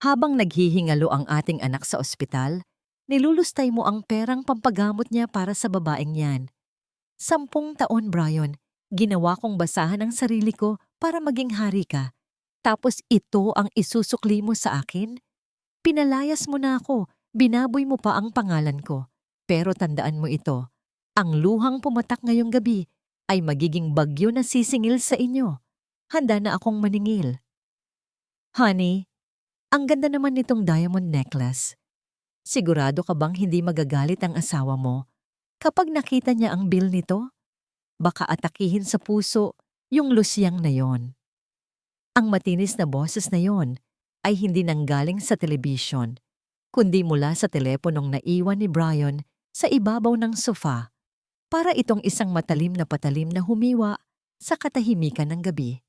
Habang naghihingalo ang ating anak sa ospital, nilulustay mo ang perang pampagamot niya para sa babaeng yan. 10 taon, Brian, ginawa kong basahan ang sarili ko para maging hari ka. Tapos ito ang isusukli mo sa akin? Pinalayas mo na ako, binaboy mo pa ang pangalan ko. Pero tandaan mo ito, ang luhang pumatak ngayong gabi ay magiging bagyo na sisingil sa inyo. Handa na akong maningil. Honey, ang ganda naman nitong diamond necklace. Sigurado ka bang hindi magagalit ang asawa mo kapag nakita niya ang bill nito? Baka atakihin sa puso yung lusyang na yon. Ang matinis na boses na yon ay hindi nanggaling sa telebisyon, kundi mula sa teleponong naiwan ni Brian sa ibabaw ng sofa para itong isang matalim na patalim na humiwa sa katahimikan ng gabi.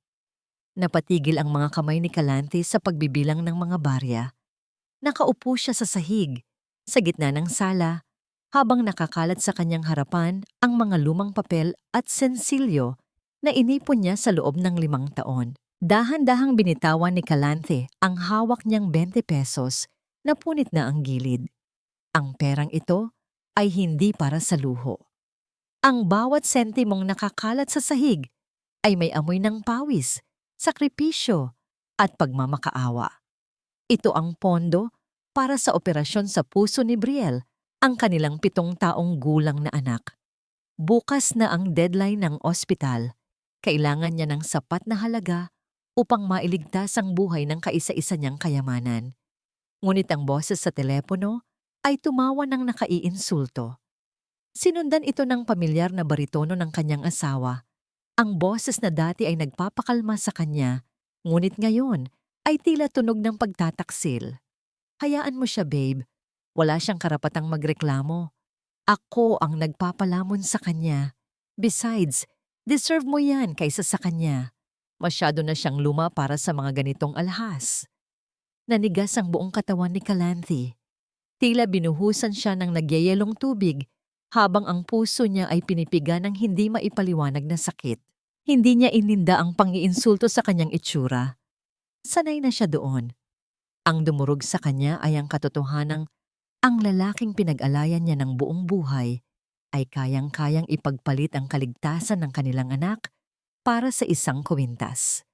Napatigil ang mga kamay ni Kalante sa pagbibilang ng mga barya. Nakaupo siya sa sahig, sa gitna ng sala, habang nakakalat sa kanyang harapan ang mga lumang papel at sensilyo na inipon niya sa loob ng 5 taon. Dahan-dahang binitawan ni Kalante ang hawak niyang 20 pesos na punit na ang gilid. Ang perang ito ay hindi para sa luho. Ang bawat sentimong nakakalat sa sahig ay may amoy ng pawis, sakripisyo at pagmamakaawa. Ito ang pondo para sa operasyon sa puso ni Brielle, ang kanilang 7 taong gulang na anak. Bukas na ang deadline ng ospital. Kailangan niya ng sapat na halaga upang mailigtas ang buhay ng kaisa-isa niyang kayamanan. Ngunit ang boses sa telepono ay tumawa ng nakaiinsulto. Sinundan ito ng pamilyar na baritono ng kanyang asawa. Ang boses na dati ay nagpapakalma sa kanya, ngunit ngayon ay tila tunog ng pagtataksil. Hayaan mo siya, babe. Wala siyang karapatang magreklamo. Ako ang nagpapalamon sa kanya. Besides, deserve mo yan kaysa sa kanya. Masyado na siyang luma para sa mga ganitong alhas. Nanigas ang buong katawan ni Kalante. Tila binuhusan siya ng nagyayelong tubig habang ang puso niya ay pinipiga ng hindi maipaliwanag na sakit. Hindi niya ininda ang pang-iinsulto sa kanyang itsura. Sanay na siya doon. Ang dumurog sa kanya ay ang katotohanang ang lalaking pinag-alayan niya ng buong buhay ay kayang-kayang ipagpalit ang kaligtasan ng kanilang anak para sa isang kwintas.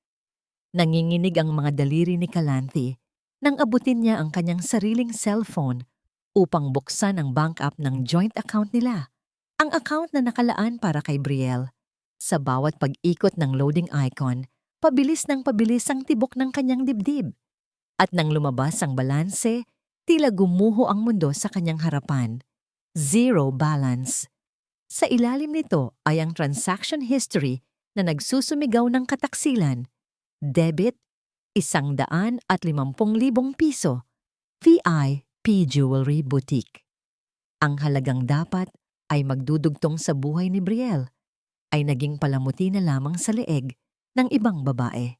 Nanginginig ang mga daliri ni Kalante nang abutin niya ang kanyang sariling cellphone upang buksan ang bank app ng joint account nila, ang account na nakalaan para kay Brielle. Sa bawat pag-ikot ng loading icon, pabilis ng pabilis ang tibok ng kanyang dibdib. At nang lumabas ang balanse, tila gumuho ang mundo sa kanyang harapan. Zero balance. Sa ilalim nito ay ang transaction history na nagsusumigaw ng kataksilan. Debit, 150,000 piso. VIP Jewelry Boutique. Ang halagang dapat ay magdudugtong sa buhay ni Brielle ay naging palamuti na lamang sa leeg ng ibang babae.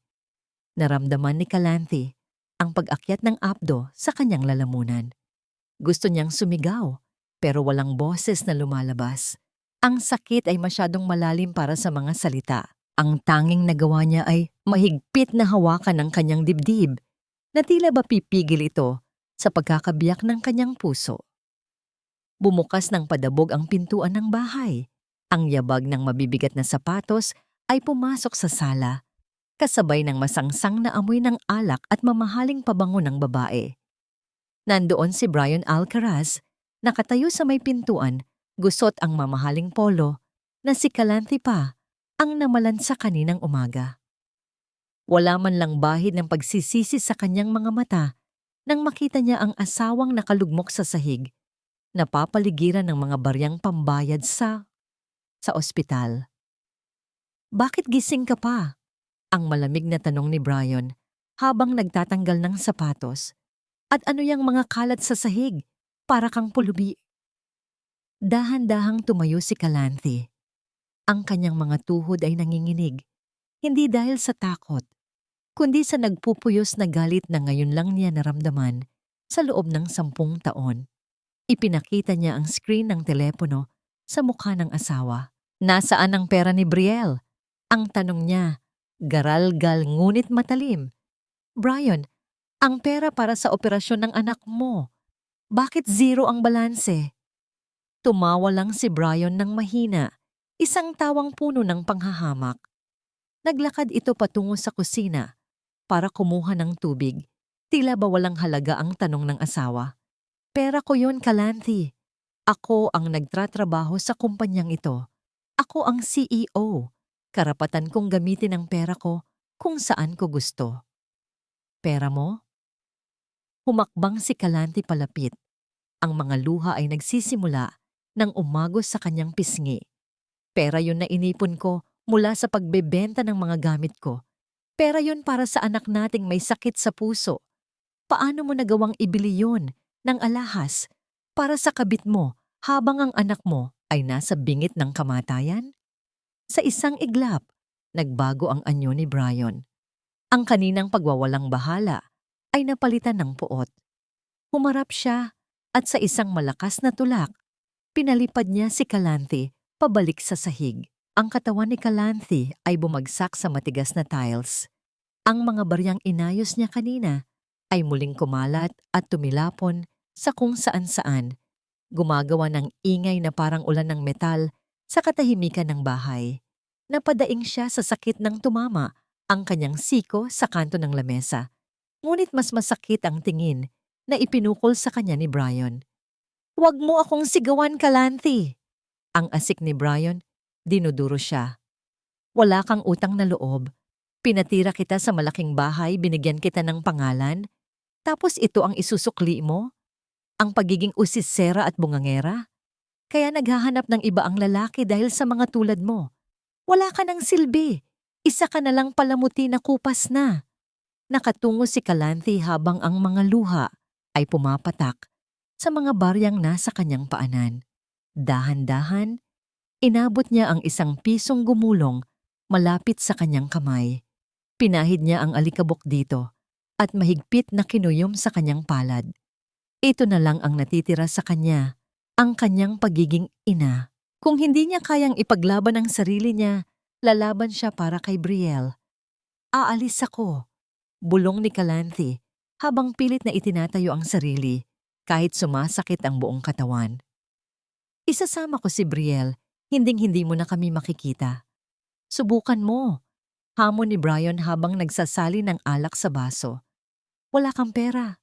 Naramdaman ni Kalante ang pag-akyat ng apdo sa kanyang lalamunan. Gusto niyang sumigaw, pero walang boses na lumalabas. Ang sakit ay masyadong malalim para sa mga salita. Ang tanging nagawa niya ay mahigpit na hawakan ng kanyang dibdib, na tila ba pipigil ito sa pagkakabiyak ng kanyang puso. Bumukas ng padabog ang pintuan ng bahay. Ang yabag ng mabibigat na sapatos ay pumasok sa sala, kasabay ng masangsang na amoy ng alak at mamahaling pabango ng babae. Nandoon si Brian Alcaraz, nakatayo sa may pintuan, gusot ang mamahaling polo, na si Kalante pa ang namalan sa kaninang umaga. Wala man lang bahid ng pagsisisi sa kanyang mga mata nang makita niya ang asawang nakalugmok sa sahig, napapaligiran ng mga baryang pambayad sa ospital. Bakit gising ka pa? Ang malamig na tanong ni Brian habang nagtatanggal ng sapatos. At ano yang mga kalat sa sahig? Para kang pulubi. Dahan-dahang tumayo si Kalante. Ang kanyang mga tuhod ay nanginginig, hindi dahil sa takot, kundi sa nagpupuyos na galit na ngayon lang niya naramdaman sa loob ng 10 taon. Ipinakita niya ang screen ng telepono sa mukha ng asawa. Nasaan ang pera ni Brielle? Ang tanong niya, garalgal ngunit matalim. Brian, Ang pera para sa operasyon ng anak mo. Bakit zero ang balanse? Tumawa lang si Brian ng mahina, isang tawang puno ng panghahamak. Naglakad ito patungo sa kusina para kumuha ng tubig. Tila ba walang halaga ang tanong ng asawa? Pera ko yun, Kalanthi. Ako ang nagtratrabaho sa kumpanyang ito. Ako ang CEO. Karapatan kong gamitin ang pera ko kung saan ko gusto. Pera mo? Humakbang si Kalanthi palapit. Ang mga luha ay nagsisimula nang umagos sa kanyang pisngi. Pera yun na inipon ko mula sa pagbebenta ng mga gamit ko. Pera yun para sa anak nating may sakit sa puso. Paano mo nagawang ibili yun ng alahas para sa kabit mo habang ang anak mo ay nasa bingit ng kamatayan? Sa isang iglap, nagbago ang anyo ni Brian. Ang kaninang pagwawalang bahala ay napalitan ng puot. Humarap siya at sa isang malakas na tulak, pinalipad niya si Kalanthi pabalik sa sahig. Ang katawan ni Kalanthi ay bumagsak sa matigas na tiles. Ang mga baryang inayos niya kanina ay muling kumalat at tumilapon sa kung saan-saan, gumagawa ng ingay na parang ulan ng metal sa katahimikan ng bahay. Napadaing siya sa sakit ng tumama ang kanyang siko sa kanto ng lamesa. Ngunit mas masakit ang tingin na ipinukol sa kanya ni Brian. "Huwag mo akong sigawan, Kalanthi!" Ang asik ni Brian, dinuduro siya. "Wala kang utang na loob. Pinatira kita sa malaking bahay, binigyan kita ng pangalan. Tapos ito ang isusukli mo? Ang pagiging usisera at bungangera? Kaya naghahanap ng iba ang lalaki dahil sa mga tulad mo. Wala ka ng silbi. Isa ka na lang palamuti na kupas na." Nakatungo si Kalanthi habang ang mga luha ay pumapatak sa mga baryang nasa kanyang paanan. Dahan-dahan, inabot niya ang ₱1 gumulong malapit sa kanyang kamay. Pinahid niya ang alikabok dito at mahigpit na kinuyom sa kanyang palad. Ito na lang ang natitira sa kanya, ang kanyang pagiging ina. Kung hindi niya kayang ipaglaban ang sarili niya, lalaban siya para kay Brielle. "Aalis ako," bulong ni Kalanthi habang pilit na itinatayo ang sarili kahit sumasakit ang buong katawan. "Isasama ko si Brielle, hinding-hindi mo na kami makikita." "Subukan mo," hamon ni Brian habang nagsasali ng alak sa baso. "Wala kang pera.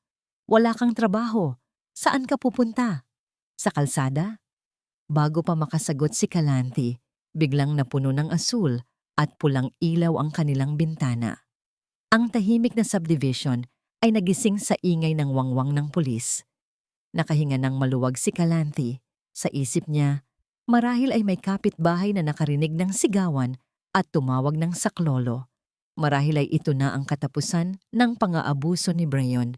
Wala kang trabaho. Saan ka pupunta? Sa kalsada?" Bago pa makasagot si Kalanthi, biglang napuno ng asul at pulang ilaw ang kanilang bintana. Ang tahimik na subdivision ay nagising sa ingay ng wangwang ng pulis. Nakahinga ng maluwag si Kalanthi. Sa isip niya, marahil ay may kapitbahay na nakarinig ng sigawan at tumawag ng saklolo. Marahil ay ito na ang katapusan ng pang-aabuso ni Brian.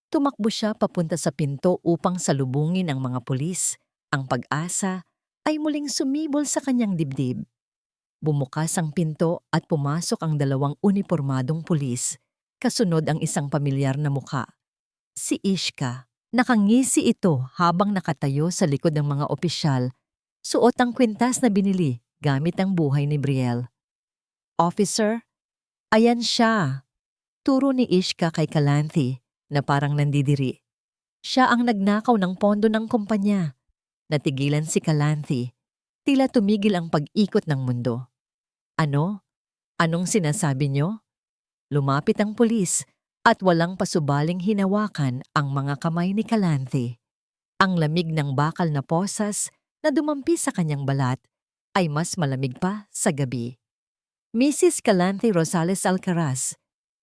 Tumakbo siya papunta sa pinto upang salubungin ang mga pulis. Ang pag-asa ay muling sumibol sa kanyang dibdib. Bumukas ang pinto at pumasok ang 2 unipormadong pulis. Kasunod ang isang pamilyar na muka. Si Ishka. Nakangisi ito habang nakatayo sa likod ng mga opisyal. Suot ang kwintas na binili gamit ang buhay ni Brielle. "Officer, ayan siya." Turo ni Ishka kay Kalanthi na parang nandidiri. Siya ang nagnakaw ng pondo ng kumpanya. Natigilan si Kalanthi. Tila tumigil ang pag-ikot ng mundo. "Ano? Anong sinasabi niyo?" Lumapit ang pulis at walang pasubaling hinawakan ang mga kamay ni Kalanthi. Ang lamig ng bakal na posas na dumampi sa kanyang balat ay mas malamig pa sa gabi. "Mrs. Kalanthi Rosales Alcaraz,"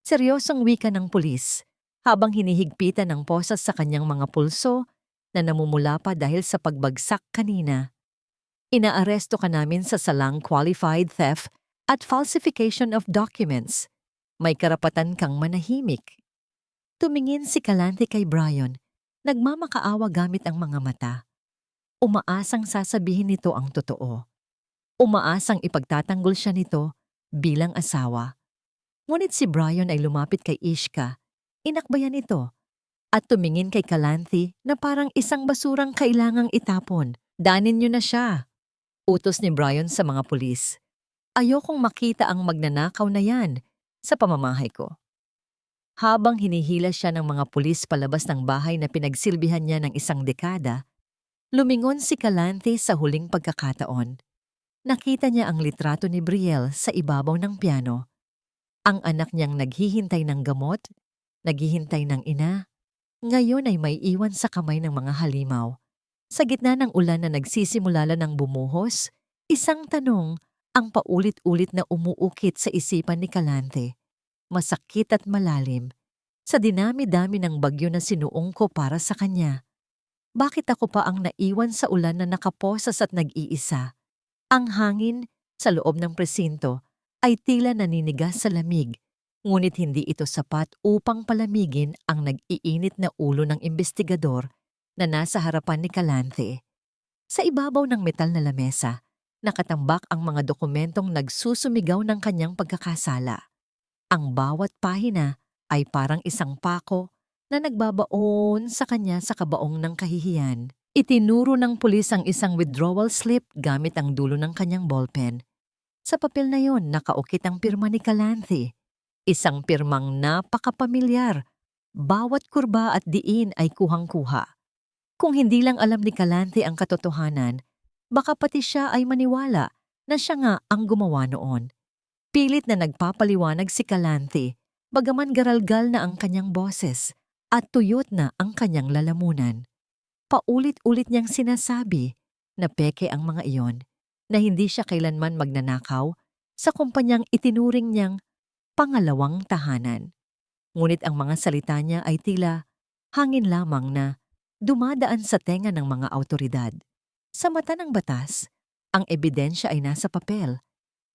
seryosong wika ng pulis habang hinihigpitan ng posas sa kanyang mga pulso na namumula pa dahil sa pagbagsak kanina. "Inaaresto ka namin sa salang qualified theft at falsification of documents. May karapatan kang manahimik." Tumingin si Kalanthi kay Brian, nagmamakaawa gamit ang mga mata. Umaasang sasabihin nito ang totoo. Umaasang ipagtatanggol siya nito bilang asawa. Ngunit si Brian ay lumapit kay Ishka, inakbayan ito, at tumingin kay Kalanthi na parang isang basurang kailangang itapon. "Danin niyo na siya," utos ni Brian sa mga pulis. "Ayokong makita ang magnanakaw na yan sa pamamahay ko." Habang hinihila siya ng mga pulis palabas ng bahay na pinagsilbihan niya ng isang dekada, lumingon si Calanthe sa huling pagkakataon. Nakita niya ang litrato ni Brielle sa ibabaw ng piano. Ang anak niyang naghihintay ng gamot, naghihintay ng ina, ngayon ay may iwan sa kamay ng mga halimaw. Sa gitna ng ulan na nagsisimula ng bumuhos, isang tanong ang paulit-ulit na umuukit sa isipan ni Calanthe. Masakit at malalim. Sa dinami-dami ng bagyo na sinuong ko para sa kanya. Bakit ako pa ang naiwan sa ulan na nakaposas at nag-iisa? Ang hangin sa loob ng presinto ay tila naninigas sa lamig, ngunit hindi ito sapat upang palamigin ang nag-iinit na ulo ng investigador na nasa harapan ni Calanthe. Sa ibabaw ng metal na lamesa, nakatambak ang mga dokumentong nagsusumigaw ng kanyang pagkakasala. Ang bawat pahina ay parang isang pako na nagbabaon sa kanya sa kabaong ng kahihiyan. Itinuro ng pulis ang isang withdrawal slip gamit ang dulo ng kanyang ballpen. Sa papel na yon, nakaukit ang pirma ni Calanthe. Isang pirmang napakapamilyar. Bawat kurba at diin ay kuhang-kuha. Kung hindi lang alam ni Calanthe ang katotohanan, baka pati siya ay maniwala na siya nga ang gumawa noon. Pilit na nagpapaliwanag si Calanthe, bagaman garalgal na ang kanyang boses at tuyot na ang kanyang lalamunan. Paulit-ulit niyang sinasabi na peke ang mga iyon, na hindi siya kailanman magnanakaw sa kumpanyang itinuring niyang pangalawang tahanan. Ngunit ang mga salita niya ay tila hangin lamang na dumadaan sa tenga ng mga awtoridad. Sa mata ng batas, ang ebidensya ay nasa papel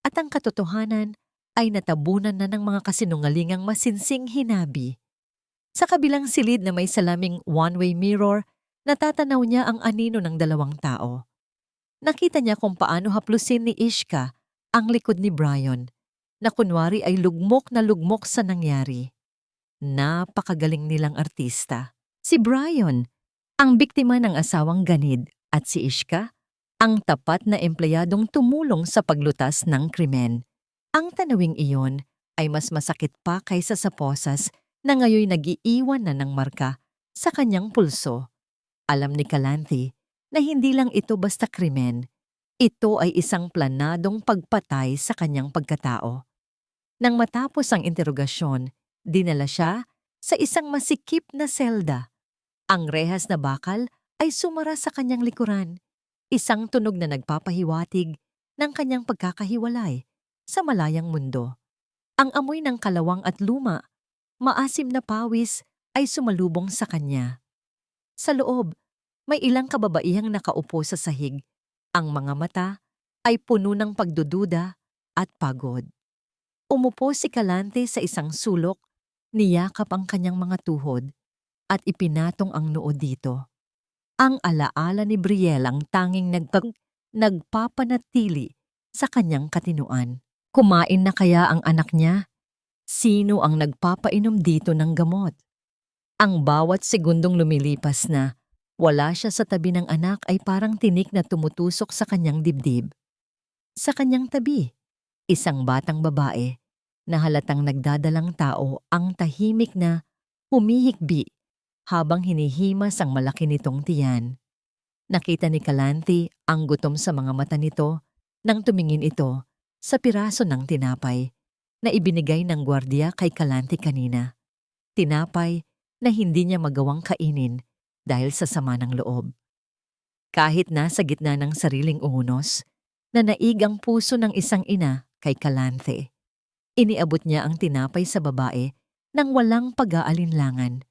at ang katotohanan ay natabunan na ng mga kasinungalingang masinsing hinabi. Sa kabilang silid na may salaming one-way mirror, natatanaw niya ang anino ng dalawang tao. Nakita niya kung paano haplusin ni Ishka ang likod ni Brian, na kunwari ay lugmok na lugmok sa nangyari. Napakagaling nilang artista. Si Brian, ang biktima ng asawang ganid, at si Ishka, ang tapat na empleyadong tumulong sa paglutas ng krimen. Ang tanawing iyon ay mas masakit pa kaysa sa posas na ngayoy nag-iiwan na ng marka sa kanyang pulso. Alam ni Calanthe na hindi lang ito basta krimen, ito ay isang planadong pagpatay sa kanyang pagkatao. Nang matapos ang interogasyon, dinala siya sa isang masikip na selda. Ang rehas na bakal ay sumara sa kanyang likuran, isang tunog na nagpapahiwatig ng kanyang pagkakahiwalay sa malayang mundo. Ang amoy ng kalawang at luma, maasim na pawis ay sumalubong sa kanya. Sa loob, may ilang kababaihang nakaupo sa sahig. Ang mga mata ay puno ng pagdududa at pagod. Umupo si Calanthe sa isang sulok, niyakap ang kanyang mga tuhod at ipinatong ang noo dito. Ang alaala ni Brielle ang tanging nagpapanatili sa kanyang katinuan. Kumain na kaya ang anak niya? Sino ang nagpapainom dito ng gamot? Ang bawat segundong lumilipas na wala siya sa tabi ng anak ay parang tinik na tumutusok sa kanyang dibdib. Sa kanyang tabi, isang batang babae na halatang nagdadalang tao ang tahimik na humihikbi habang hinihimas ang malaki nitong tiyan. Nakita ni Calanthe ang gutom sa mga mata nito nang tumingin ito sa piraso ng tinapay na ibinigay ng gwardiya kay Calanthe kanina. Tinapay na hindi niya magawang kainin dahil sa sama ng loob. Kahit nasa gitna ng sariling unos, nanaig ang puso ng isang ina kay Calanthe. Iniabot niya ang tinapay sa babae nang walang pag-aalinlangan.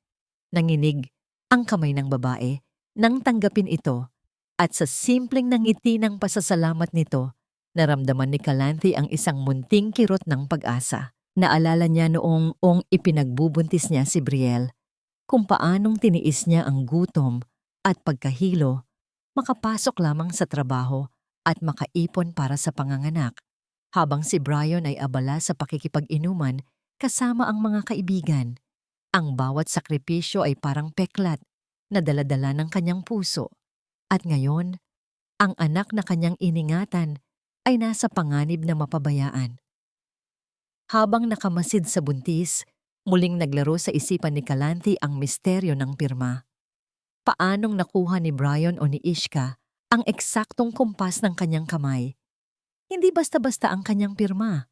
Nanginig ang kamay ng babae nang tanggapin ito at sa simpleng nangiti ng pasasalamat nito, naramdaman ni Calanthe ang isang munting kirot ng pag-asa. Naalala niya noong ipinagbubuntis niya si Brielle, kung paanong tiniis niya ang gutom at pagkahilo, makapasok lamang sa trabaho at makaipon para sa panganganak, habang si Brian ay abala sa pakikipag-inuman kasama ang mga kaibigan. Ang bawat sakripisyo ay parang peklat na dala-dala ng kanyang puso. At ngayon, ang anak na kanyang iningatan ay nasa panganib na mapabayaan. Habang nakamasid sa buntis, Muling naglaro sa isipan ni Calanthe ang misteryo ng pirma. Paanong nakuha ni Brian o ni Ishka ang eksaktong kumpas ng kanyang kamay? Hindi basta-basta ang kanyang pirma.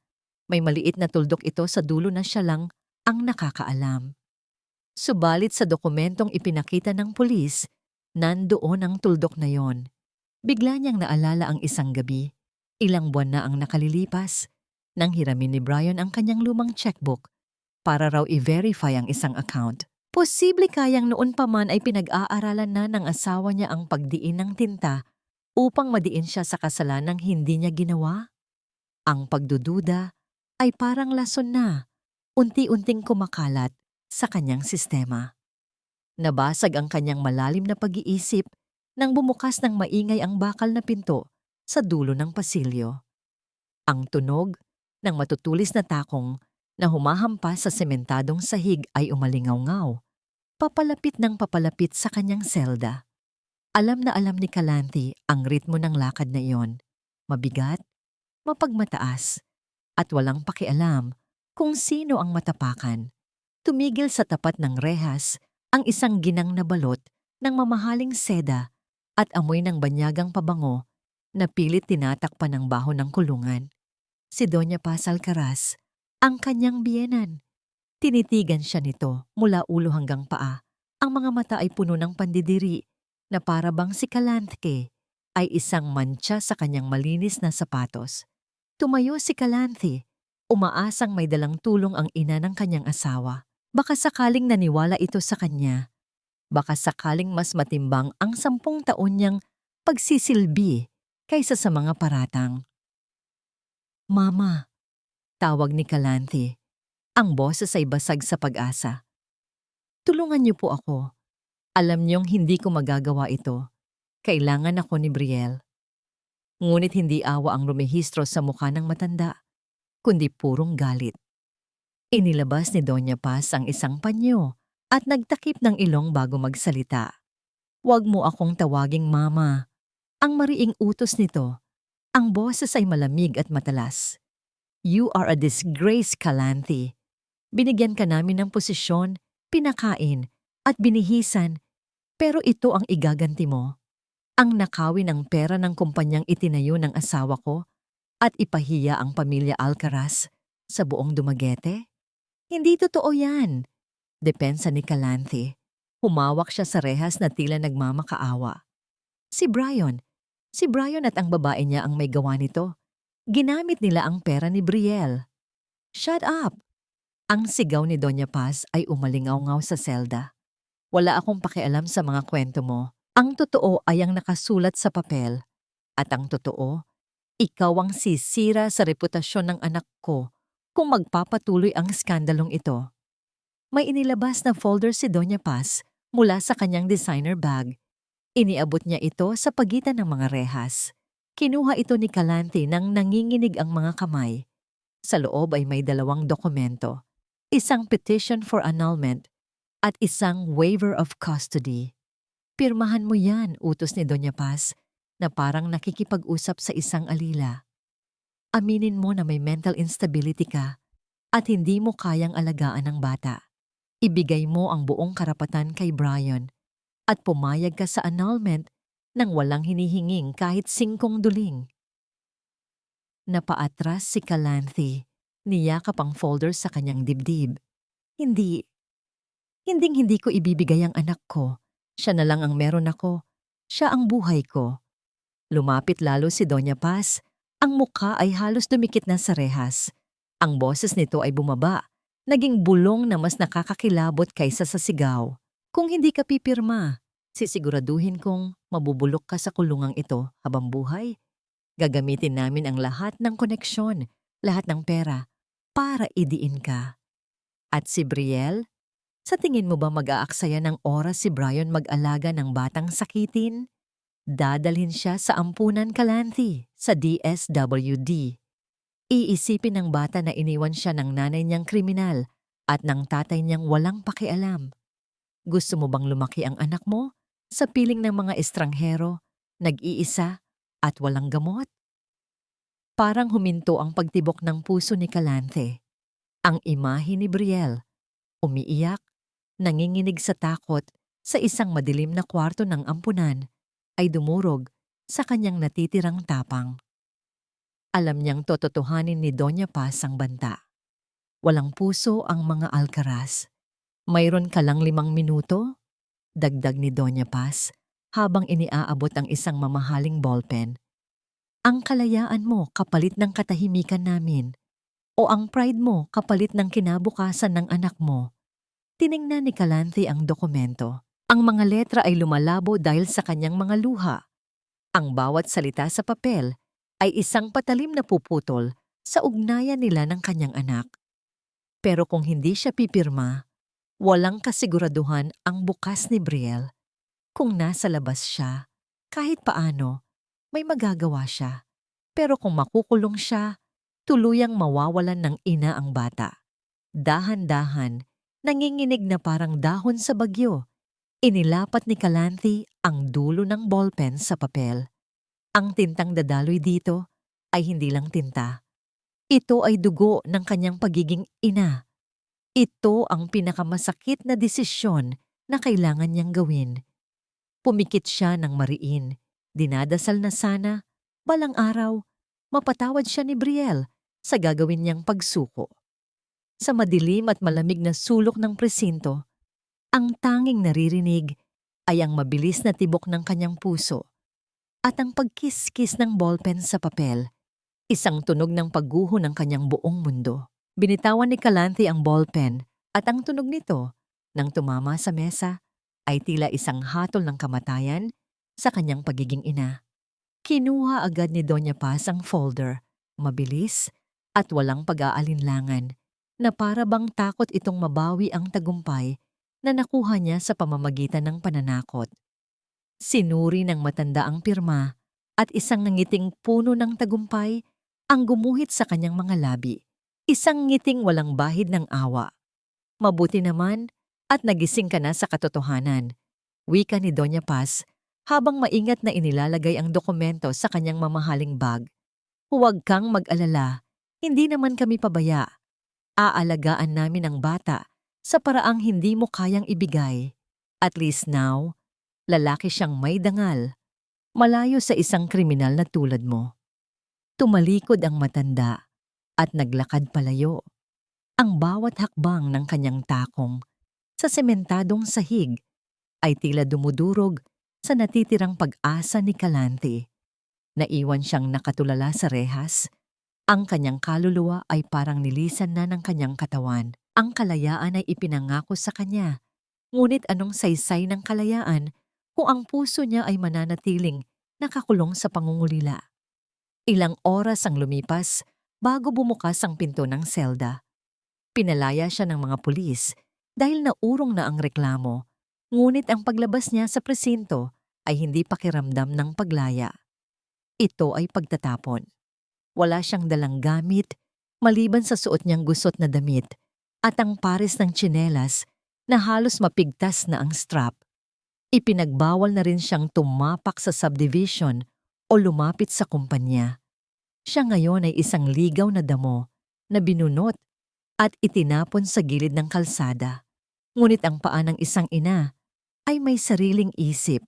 May maliit na tuldok ito sa dulo na siya lang ang nakakaalam. Subalit sa dokumentong ipinakita ng pulis, nandoon ang tuldok na yon. Bigla niyang naalala ang isang gabi. Ilang buwan na ang nakalilipas nang hiramin ni Brian ang kanyang lumang checkbook para raw i-verify ang isang account. Posible kayang noon pa man ay pinag-aaralan na ng asawa niya ang pagdiin ng tinta upang madiin siya sa kasalanang hindi niya ginawa? Ang pagdududa ay parang lason na, unti-unting kumakalat sa kanyang sistema. Nabasag ang kanyang malalim na pag-iisip nang bumukas ng maingay ang bakal na pinto sa dulo ng pasilyo. Ang tunog ng matutulis na takong na humahampas sa sementadong sahig ay umalingaw-ngaw, papalapit ng papalapit sa kanyang selda. Alam na alam ni Calanthe ang ritmo ng lakad na iyon. Mabigat, mapagmataas, at walang pakialam kung sino ang matapakan. Tumigil sa tapat ng rehas ang isang ginang na balot ng mamahaling seda at amoy ng banyagang pabango na pilit tinatakpan ng baho ng kulungan. Si Doña Paz Alcaraz, ang kanyang biyenan. Tinitigan siya nito mula ulo hanggang paa. Ang mga mata ay puno ng pandidiri na para bang si Calanthe ay isang mantsa sa kanyang malinis na sapatos. Tumayo si Calanthe, umaasang may dalang tulong ang ina ng kanyang asawa. Baka sakaling naniwala ito sa kanya. Baka sakaling mas matimbang ang 10 taon niyang pagsisilbi kaysa sa mga paratang. "Mama," tawag ni Calanthe. Ang boses ay basag sa pag-asa. "Tulungan niyo po ako. Alam niyong hindi ko magagawa ito. Kailangan ako ni Brielle." Ngunit hindi awa ang rumehistro sa mukha ng matanda, kundi purong galit. Inilabas ni Doña Paz ang isang panyo at nagtakip ng ilong bago magsalita. "Huwag mo akong tawaging mama." Ang mariing utos nito, ang boses ay malamig at matalas. "You are a disgrace, Calanthe. Binigyan ka namin ng posisyon, pinakain, at binihisan, pero ito ang igaganti mo. Ang nakawin ng pera ng kumpanyang itinayo ng asawa ko at ipahiya ang pamilya Alcaraz sa buong Dumaguete? Hindi totoo yan." Depensa ni Calanthe. Humawak siya sa rehas na tila nagmamakaawa. Si Brian at ang babae niya ang may gawa nito. Ginamit nila ang pera ni Brielle. "Shut up!" Ang sigaw ni Doña Paz ay umalingaw-ngaw sa selda. "Wala akong pakialam sa mga kwento mo. Ang totoo ay ang nakasulat sa papel. At ang totoo, ikaw ang sisira sa reputasyon ng anak ko kung magpapatuloy ang skandalong ito." May inilabas na folder si Doña Paz mula sa kanyang designer bag. Iniabot niya ito sa pagitan ng mga rehas. Kinuha ito ni Calanthe nang nanginginig ang mga kamay. Sa loob ay may 2 dokumento. Isang petition for annulment at isang waiver of custody. "Pirmahan mo yan," utos ni Doña Paz na parang nakikipag-usap sa isang alila. "Aminin mo na may mental instability ka at hindi mo kayang alagaan ang bata. Ibigay mo ang buong karapatan kay Brian at pumayag ka sa annulment nang walang hinihinging kahit 5 duling." Napaatras si Calanthe, niyakap ang folder sa kanyang dibdib. Hindi ko ibibigay ang anak ko. Siya na lang ang meron ako. Siya ang buhay ko." Lumapit lalo si Doña Paz. Ang mukha ay halos dumikit na sa rehas. Ang boses nito ay bumaba, naging bulong na mas nakakakilabot kaysa sa sigaw. "Kung hindi ka pipirma, sisiguraduhin kong mabubulok ka sa kulungang ito habang buhay. Gagamitin namin ang lahat ng koneksyon, lahat ng pera, para idiin ka." At si Brielle? Sa tingin mo ba mag-aaksaya ng oras si Brian mag-alaga ng batang sakitin? Dadalhin siya sa ampunan, Calanthe, sa DSWD. Iisipin ng bata na iniwan siya ng nanay niyang kriminal at ng tatay niyang walang pakialam. Gusto mo bang lumaki ang anak mo sa piling ng mga estranghero, nag-iisa at walang gamot? Parang huminto ang pagtibok ng puso ni Calanthe. Ang imahe ni Brielle, umiiyak, nanginginig sa takot sa isang madilim na kwarto ng ampunan, ay dumurog sa kanyang natitirang tapang. Alam niyang tototohanin ni Doña Paz ang banta. Walang puso ang mga alkaraz. Mayroon ka lang 5 minuto? Dagdag ni Doña Paz habang iniaabot ang isang mamahaling ballpen. Ang kalayaan mo kapalit ng katahimikan namin o ang pride mo kapalit ng kinabukasan ng anak mo. Tiningnan ni Calanthe ang dokumento. Ang mga letra ay lumalabo dahil sa kanyang mga luha. Ang bawat salita sa papel ay isang patalim na puputol sa ugnayan nila ng kanyang anak. Pero kung hindi siya pipirma, walang kasiguraduhan ang bukas ni Brielle. Kung nasa labas siya, kahit paano, may magagawa siya. Pero kung makukulong siya, tuluyang mawawalan ng ina ang bata. Dahan-dahan, nanginginig na parang dahon sa bagyo. Inilapat ni Calanthe ang dulo ng ballpen sa papel. Ang tintang dadaloy dito ay hindi lang tinta. Ito ay dugo ng kanyang pagiging ina. Ito ang pinakamasakit na desisyon na kailangan niyang gawin. Pumikit siya ng mariin. Dinadasal na sana, balang araw, mapatawad siya ni Brielle sa gagawin niyang pagsuko. Sa madilim at malamig na sulok ng presinto, ang tanging naririnig ay ang mabilis na tibok ng kanyang puso at ang pagkiskis ng ballpen sa papel, isang tunog ng pagguho ng kanyang buong mundo. Binitawan ni Calanthe ang ballpen at ang tunog nito, nang tumama sa mesa, ay tila isang hatol ng kamatayan sa kanyang pagiging ina. Kinuha agad ni Doña Paz ang folder, mabilis at walang pag-aalinlangan, na para bang takot itong mabawi ang tagumpay na nakuha niya sa pamamagitan ng pananakot. Sinuri ng matanda ang pirma at isang nangiting puno ng tagumpay ang gumuhit sa kanyang mga labi. Isang ngiting walang bahid ng awa. Mabuti naman at nagising ka na sa katotohanan, wika ni Doña Paz habang maingat na inilalagay ang dokumento sa kanyang mamahaling bag. Huwag kang mag-alala, hindi naman kami pabaya. Aalagaan namin ang bata sa paraang hindi mo kayang ibigay. At least now, lalaki siyang may dangal, malayo sa isang kriminal na tulad mo. Tumalikod ang matanda at naglakad palayo. Ang bawat hakbang ng kanyang takong sa sementadong sahig ay tila dumudurog sa natitirang pag-asa ni Calanthe. Naiwan siyang nakatulala sa rehas. Ang kanyang kaluluwa ay parang nilisan na ng kanyang katawan. Ang kalayaan ay ipinangako sa kanya. Ngunit anong saysay ng kalayaan kung ang puso niya ay mananatiling nakakulong sa pangungulila? Ilang oras ang lumipas bago bumukas ang pinto ng selda. Pinalaya siya ng mga pulis dahil naurong na ang reklamo, ngunit ang paglabas niya sa presinto ay hindi pakiramdam ng paglaya. Ito ay pagtatapon. Wala siyang dalang gamit maliban sa suot niyang gusot na damit at ang pares ng tsinelas na halos mapigtas na ang strap. Ipinagbawal na rin siyang tumapak sa subdivision o lumapit sa kumpanya. Siya ngayon ay isang ligaw na damo na binunot at itinapon sa gilid ng kalsada. Ngunit ang paa ng isang ina ay may sariling isip.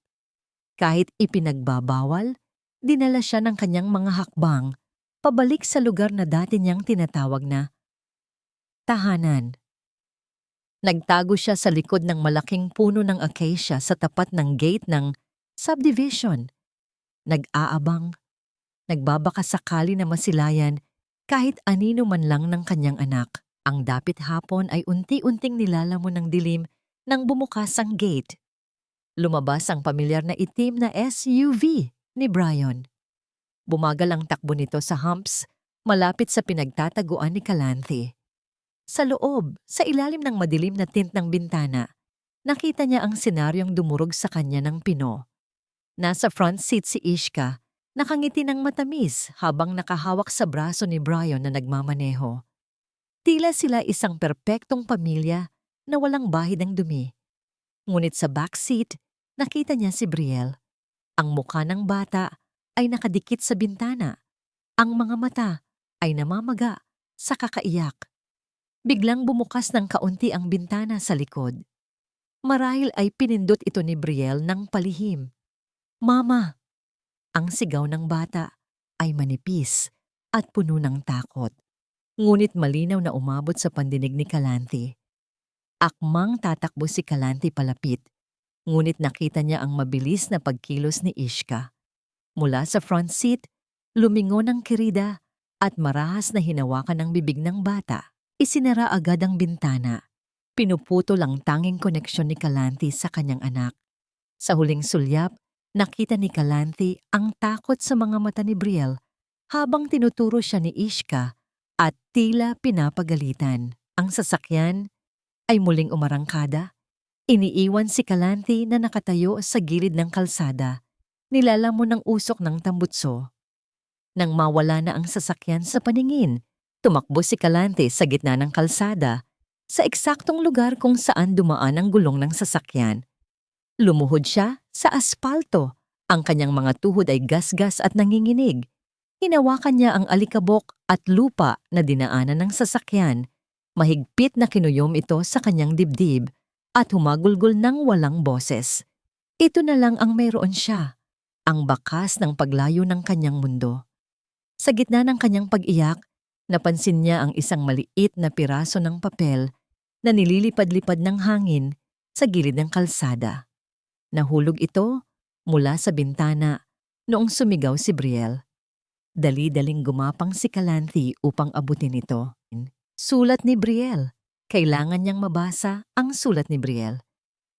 Kahit ipinagbabawal, dinala siya ng kanyang mga hakbang pabalik sa lugar na dati niyang tinatawag na tahanan. Nagtago siya sa likod ng malaking puno ng acacia sa tapat ng gate ng subdivision. Nag-aabang, nagbabaka sakali na masilayan kahit anino man lang ng kanyang anak. Ang dapit hapon ay unti-unting nilalamon ng dilim nang bumukas ang gate. Lumabas ang pamilyar na itim na SUV ni Brian. Bumagal ang takbo nito sa humps malapit sa pinagtataguan ni Calanthe. Sa loob, sa ilalim ng madilim na tint ng bintana, nakita niya ang senaryong dumurog sa kanya ng pino. Nasa front seat si Ishka, nakangiti ng matamis habang nakahawak sa braso ni Brian na nagmamaneho. Tila sila isang perpektong pamilya na walang bahid ng dumi. Ngunit sa backseat, nakita niya si Brielle. Ang mukha ng bata ay nakadikit sa bintana. Ang mga mata ay namamaga sa kakaiyak. Biglang bumukas ng kaunti ang bintana sa likod. Marahil ay pinindot ito ni Brielle ng palihim. "Mama!" Ang sigaw ng bata ay manipis at puno ng takot. Ngunit malinaw na umabot sa pandinig ni Calanthe. Akmang tatakbo si Calanthe palapit, ngunit nakita niya ang mabilis na pagkilos ni Ishka. Mula sa front seat, lumingon ang kirida at marahas na hinawakan ang bibig ng bata. Isinara agad ang bintana. Pinuputol ang tanging koneksyon ni Calanthe sa kanyang anak. Sa huling sulyap, nakita ni Calanthe ang takot sa mga mata ni Brielle habang tinuturo siya ni Ishka at tila pinapagalitan. Ang sasakyan ay muling umarangkada. Iniiwan si Calanthe na nakatayo sa gilid ng kalsada, nilalamon ng usok ng tambutso. Nang mawala na ang sasakyan sa paningin, tumakbo si Calanthe sa gitna ng kalsada, sa eksaktong lugar kung saan dumaan ang gulong ng sasakyan. Lumuhod siya sa aspalto. Ang kanyang mga tuhod ay gasgas at nanginginig. Hinawakan niya ang alikabok at lupa na dinaanan ng sasakyan. Mahigpit na kinuyom ito sa kanyang dibdib at humagulgol ng walang boses. Ito na lang ang mayroon siya, ang bakas ng paglayo ng kanyang mundo. Sa gitna ng kanyang pag-iyak, napansin niya ang isang maliit na piraso ng papel na nililipad-lipad ng hangin sa gilid ng kalsada. Nahulog ito mula sa bintana noong sumigaw si Brielle. Dali-daling gumapang si Calanthe upang abutin ito. Sulat ni Brielle. Kailangan niyang mabasa ang sulat ni Brielle.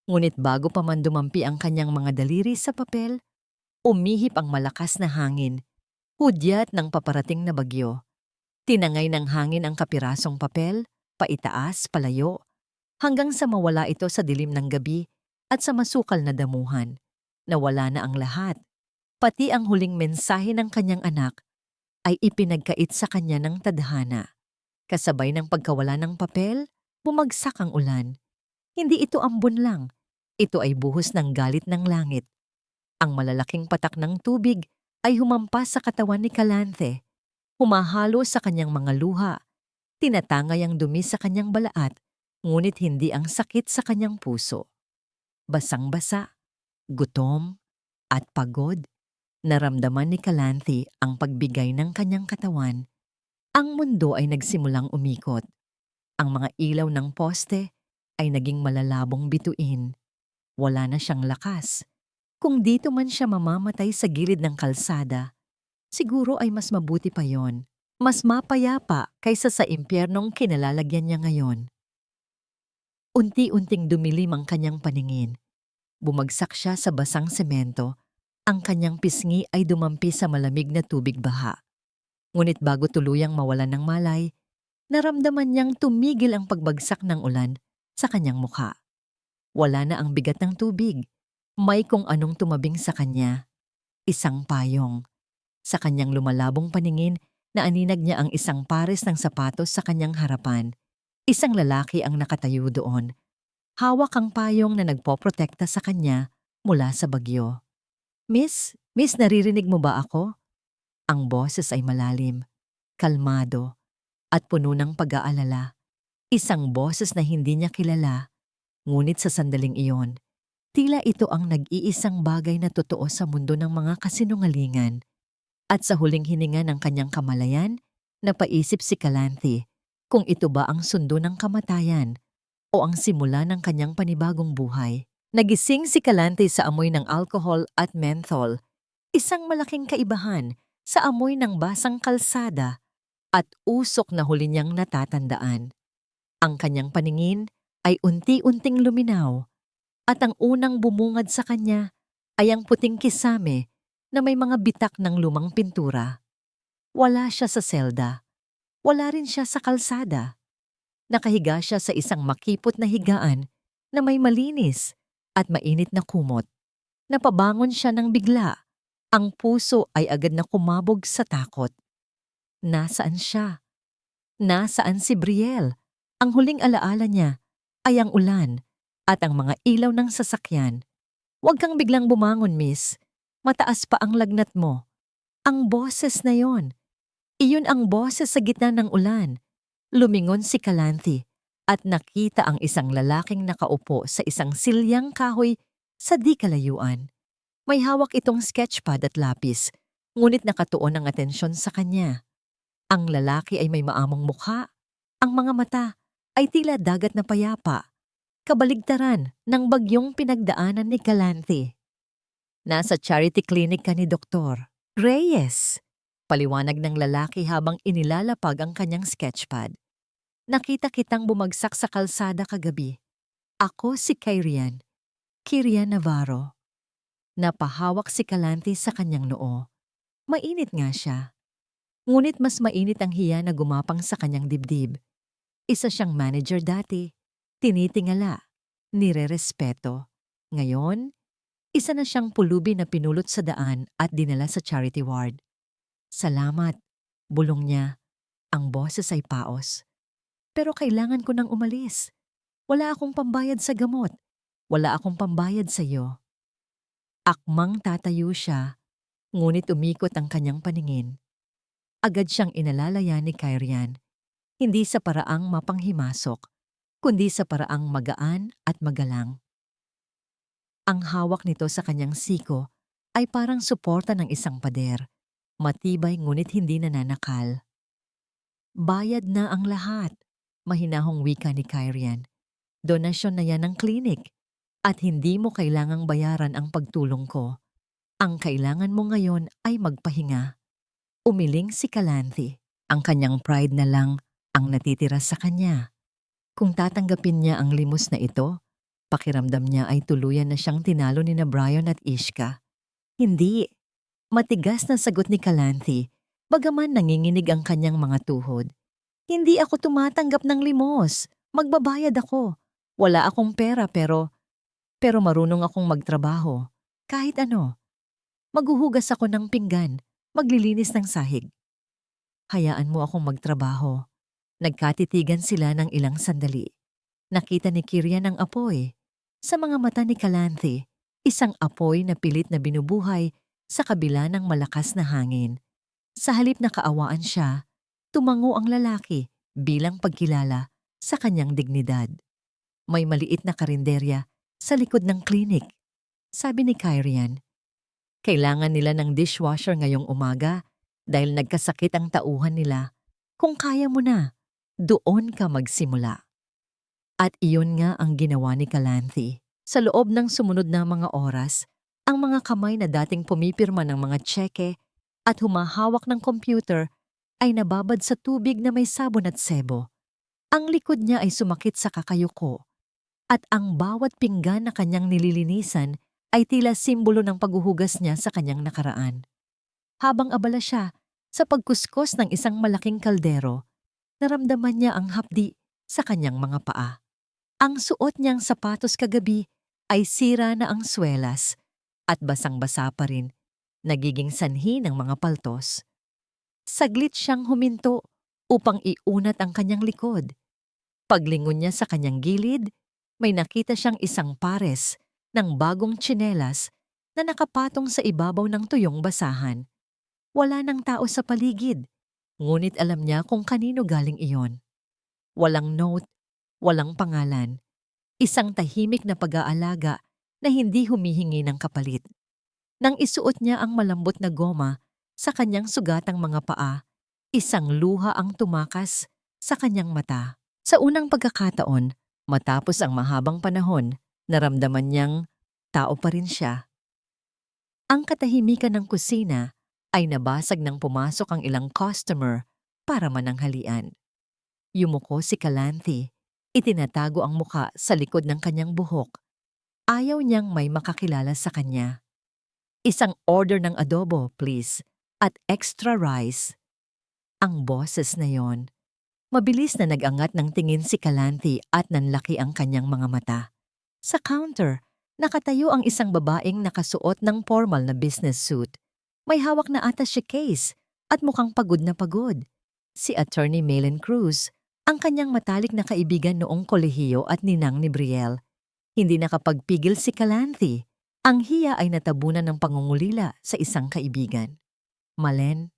Ngunit bago pa man dumampi ang kanyang mga daliri sa papel, umihip ang malakas na hangin, hudyat ng paparating na bagyo. Tinangay ng hangin ang kapirasong papel, paitaas, palayo, hanggang sa mawala ito sa dilim ng gabi at sa masukal na damuhan. Nawala na ang lahat. Pati ang huling mensahe ng kanyang anak ay ipinagkait sa kanya ng tadhana. Kasabay ng pagkawala ng papel, bumagsak ang ulan. Hindi ito ambon lang. Ito ay buhos ng galit ng langit. Ang malalaking patak ng tubig ay humampas sa katawan ni Calanthe. Humahalo sa kanyang mga luha. Tinatangay ang dumi sa kanyang balaat, ngunit hindi ang sakit sa kanyang puso. Basang-basa, gutom, at pagod. Naramdaman ni Calanthe ang pagbigay ng kanyang katawan. Ang mundo ay nagsimulang umikot. Ang mga ilaw ng poste ay naging malalabong bituin. Wala na siyang lakas. Kung dito man siya mamamatay sa gilid ng kalsada, siguro ay mas mabuti pa yon. Mas mapayapa kaysa sa impyernong kinalalagyan niya ngayon. Unti-unting dumilim ang kanyang paningin. Bumagsak siya sa basang semento. Ang kanyang pisngi ay dumampi sa malamig na tubig baha. Ngunit bago tuluyang mawalan ng malay, naramdaman niyang tumigil ang pagbagsak ng ulan sa kanyang mukha. Wala na ang bigat ng tubig. May kung anong tumabing sa kanya. Isang payong. Sa kanyang lumalabong paningin, naaninag niya ang isang pares ng sapatos sa kanyang harapan. Isang lalaki ang nakatayo doon. Hawak ang payong na nagpoprotekta sa kanya mula sa bagyo. Miss, naririnig mo ba ako?" Ang boses ay malalim, kalmado, at puno ng pag-aalala. Isang boses na hindi niya kilala, ngunit sa sandaling iyon, tila ito ang nag-iisang bagay na totoo sa mundo ng mga kasinungalingan. At sa huling hininga ng kanyang kamalayan, napaisip si Calanthe kung ito ba ang sundo ng kamatayan o ang simula ng kanyang panibagong buhay. Nagising si Calanthe sa amoy ng alcohol at menthol, isang malaking kaibahan sa amoy ng basang kalsada at usok na huli niyang natatandaan. Ang kanyang paningin ay unti-unting luminaw at ang unang bumungad sa kanya ay ang puting kisame na may mga bitak ng lumang pintura. Wala siya sa selda. Wala rin siya sa kalsada. Nakahiga siya sa isang makipot na higaan na may malinis at mainit na kumot. Napabangon siya ng bigla. Ang puso ay agad na kumabog sa takot. Nasaan siya? Nasaan si Brielle? Ang huling alaala niya ay ang ulan at ang mga ilaw ng sasakyan. "Huwag kang biglang bumangon, miss. Mataas pa ang lagnat mo." Ang boses na yon. Iyon ang boses sa gitna ng ulan. Lumingon si Calanthe at nakita ang isang lalaking nakaupo sa isang silyang kahoy sa di kalayuan. May hawak itong sketchpad at lapis, ngunit nakatuon ang atensyon sa kanya. Ang lalaki ay may maamong mukha. Ang mga mata ay tila dagat na payapa, kabaligtaran ng bagyong pinagdaanan ni Calanthe. Nasa charity clinic ka ni Dr. Reyes, paliwanag ng lalaki habang inilalapag ang kanyang sketchpad. Nakita kitang bumagsak sa kalsada kagabi. Ako si Kirian Navarro. Napahawak si Calanthe sa kanyang noo. Mainit nga siya. Ngunit mas mainit ang hiya na gumapang sa kanyang dibdib. Isa siyang manager dati. Tinitingala. Nirerespeto. Ngayon, isa na siyang pulubi na pinulot sa daan at dinala sa charity ward. Salamat, bulong niya. Ang boses ay paos. Pero kailangan ko nang umalis. Wala akong pambayad sa gamot. Wala akong pambayad sa iyo. Akmang tatayo siya, ngunit umikot ang kanyang paningin. Agad siyang inalalaya ni Kirian, hindi sa paraang mapanghimasok, kundi sa paraang magaan at magalang. Ang hawak nito sa kanyang siko ay parang suporta ng isang pader, matibay ngunit hindi nananakal. Bayad na ang lahat, mahinahong wika ni Kirian. Donasyon na yan ng klinik at hindi mo kailangang bayaran ang pagtulong ko. Ang kailangan mo ngayon ay magpahinga. Umiling si Calanthe. Ang kanyang pride na lang ang natitira sa kanya. Kung tatanggapin niya ang limos na ito, pakiramdam niya ay tuluyan na siyang tinalo ni na Brian at Ishka. Hindi. Matigas na sagot ni Calanthe, bagaman nanginginig ang kanyang mga tuhod. Hindi ako tumatanggap ng limos. Magbabayad ako. Wala akong pera pero marunong akong magtrabaho. Kahit ano. Maghuhugas ako ng pinggan. Maglilinis ng sahig. Hayaan mo akong magtrabaho. Nagkatitigan sila ng ilang sandali. Nakita ni Kirian ang apoy. Sa mga mata ni Calanthe, isang apoy na pilit na binubuhay sa kabila ng malakas na hangin. Sa halip na kaawaan siya, tumango ang lalaki bilang pagkilala sa kanyang dignidad. May maliit na karinderya sa likod ng klinik. Sabi ni Kirian, kailangan nila ng dishwasher ngayong umaga dahil nagkasakit ang tauhan nila. Kung kaya mo na, doon ka magsimula. At iyon nga ang ginawa ni Calanthe. Sa loob ng sumunod na mga oras, ang mga kamay na dating pumipirma ng mga tseke at humahawak ng computer ay nababad sa tubig na may sabon at sebo. Ang likod niya ay sumakit sa kakayuko at ang bawat pinggan na kanyang nililinisan ay tila simbolo ng paghuhugas niya sa kanyang nakaraan. Habang abala siya sa pagkuskos ng isang malaking kaldero, naramdaman niya ang hapdi sa kanyang mga paa. Ang suot niyang sapatos kagabi ay sira na ang swelas at basang-basa pa rin, nagiging sanhi ng mga paltos. Saglit siyang huminto upang iunat ang kanyang likod. Paglingon niya sa kanyang gilid, may nakita siyang isang pares ng bagong tsinelas na nakapatong sa ibabaw ng tuyong basahan. Wala nang tao sa paligid, ngunit alam niya kung kanino galing iyon. Walang note, walang pangalan. Isang tahimik na pag-aalaga na hindi humihingi ng kapalit. Nang isuot niya ang malambot na goma sa kanyang sugatang mga paa, isang luha ang tumakas sa kanyang mata. Sa unang pagkakataon, matapos ang mahabang panahon, naramdaman niyang tao pa rin siya. Ang katahimikan ng kusina ay nabasag nang pumasok ang ilang customer para mananghalian. Yumuko si Calanthe, itinatago ang muka sa likod ng kanyang buhok. Ayaw niyang may makakilala sa kanya. Isang order ng adobo, please, at extra rice. Ang boses na yon. Mabilis na nag-angat ng tingin si Calanthe at nanlaki ang kanyang mga mata. Sa counter, nakatayo ang isang babaeng nakasuot ng formal na business suit. May hawak na attaché case at mukhang pagod na pagod. Si Attorney Malen Cruz, ang kanyang matalik na kaibigan noong kolehiyo at ninang ni Brielle. Hindi nakapagpigil si Calanthe. Ang hiya ay natabunan ng pangungulila sa isang kaibigan. Malen,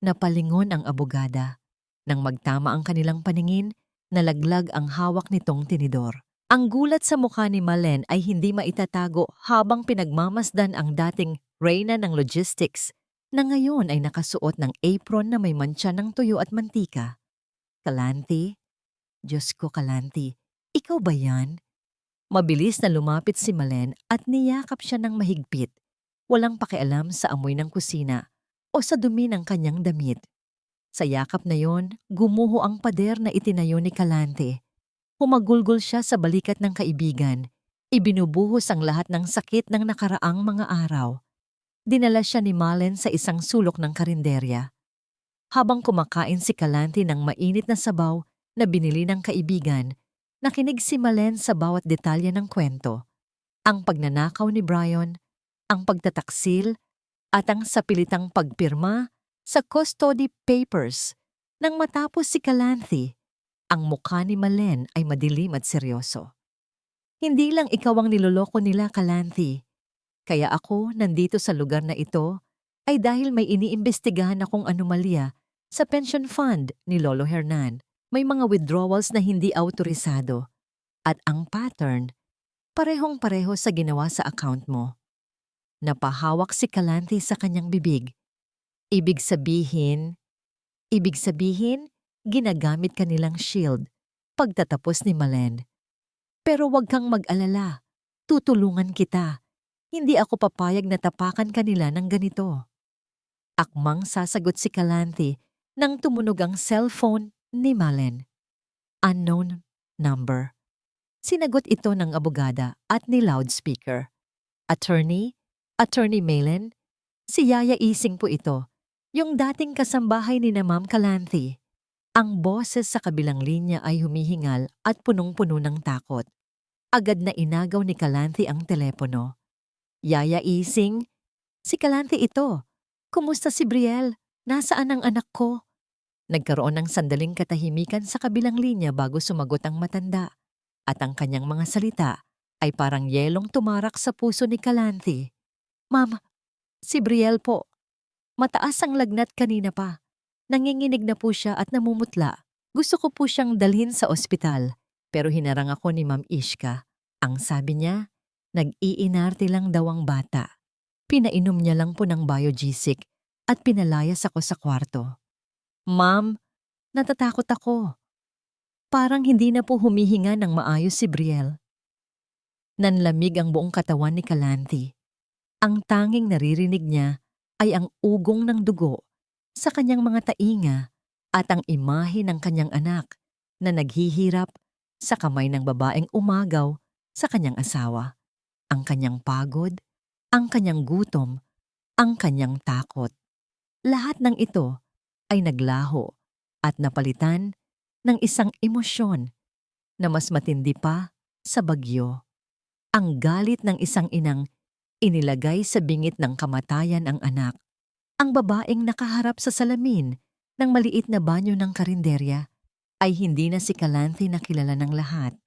napalingon ang abogada. Nang magtama ang kanilang paningin, nalaglag ang hawak nitong tinidor. Ang gulat sa mukha ni Malen ay hindi maitatago habang pinagmamasdan ang dating reyna ng logistics na ngayon ay nakasuot ng apron na may mantsa ng tuyo at mantika. Kalanti? Diyos ko, Kalanti, ikaw ba yan? Mabilis na lumapit si Malen at niyakap siya ng mahigpit, walang pakialam sa amoy ng kusina o sa dumi ng kanyang damit. Sa yakap na yon, gumuho ang pader na itinayo ni Kalante. Humagulgol siya sa balikat ng kaibigan. Ibinubuhos ang lahat ng sakit ng nakaraang mga araw. Dinala siya ni Malen sa isang sulok ng karinderya. Habang kumakain si Kalante ng mainit na sabaw na binili ng kaibigan, nakinig si Malen sa bawat detalye ng kwento. Ang pagnanakaw ni Brian, ang pagtataksil, at ang sapilitang pagpirma sa custody papers. Nang matapos si Kalante, ang mukha ni Malen ay madilim at seryoso. Hindi lang ikaw ang niloloko nila, Kalante. Kaya ako nandito sa lugar na ito ay dahil may iniimbestigahan akong anomalya sa pension fund ni Lolo Hernan. May mga withdrawals na hindi autorisado. At ang pattern, parehong-pareho sa ginawa sa account mo. Napahawak si Kalante sa kanyang bibig. Ibig sabihin, ginagamit ka nilang shield pagtatapos ni Malen. Pero huwag kang mag-alala, tutulungan kita. Hindi ako papayag na tapakan kanila ng ganito. Akmang sasagot si Kalante nang tumunog ang cellphone ni Malen. Unknown number. Sinagot ito ng abogada at ni loudspeaker. Attorney Malen, si Yaya Ising po ito. Yung dating kasambahay ni na Ma'am Kalante. Ang boses sa kabilang linya ay humihingal at punong-puno ng takot. Agad na inagaw ni Kalante ang telepono. Yaya Ising, si Kalante ito. Kumusta si Brielle? Nasaan ang anak ko? Nagkaroon ng sandaling katahimikan sa kabilang linya bago sumagot ang matanda. At ang kanyang mga salita ay parang yelong tumarak sa puso ni Kalante. Ma'am, si Brielle po. Mataas ang lagnat kanina pa. Nanginginig na po siya at namumutla. Gusto ko po siyang dalhin sa ospital. Pero hinarang ako ni Ma'am Ishka. Ang sabi niya, nag-iinarte lang daw ang bata. Pinainom niya lang po ng biogesic at pinalayas ako sa kwarto. Ma'am, natatakot ako. Parang hindi na po humihinga ng maayos si Brielle. Nanlamig ang buong katawan ni Kalante. Ang tanging naririnig niya ay ang ugong ng dugo sa kanyang mga tainga at ang imahe ng kanyang anak na naghihirap sa kamay ng babaeng umagaw sa kanyang asawa. Ang kanyang pagod, ang kanyang gutom, ang kanyang takot. Lahat ng ito ay naglaho at napalitan ng isang emosyon na mas matindi pa sa bagyo. Ang galit ng isang inang inilagay sa bingit ng kamatayan ang anak. Ang babaeng nakaharap sa salamin ng maliit na banyo ng karinderya ay hindi na si Kalante na kilala ng lahat.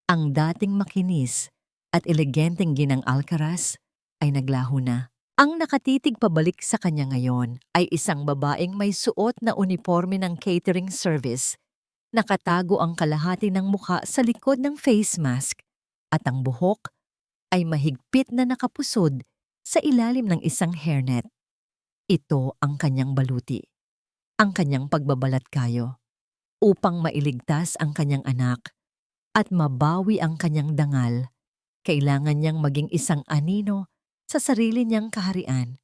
Ang dating makinis at eleganteng ginang Alcaraz ay naglaho na. Ang nakatitig pabalik sa kanya ngayon ay isang babaeng may suot na uniforme ng catering service. Nakatago ang kalahati ng mukha sa likod ng face mask at ang buhok ay mahigpit na nakapusod sa ilalim ng isang hairnet. Ito ang kanyang baluti, ang kanyang pagbabalat kayo, upang mailigtas ang kanyang anak at mabawi ang kanyang dangal. Kailangan niyang maging isang anino sa sarili niyang kaharian.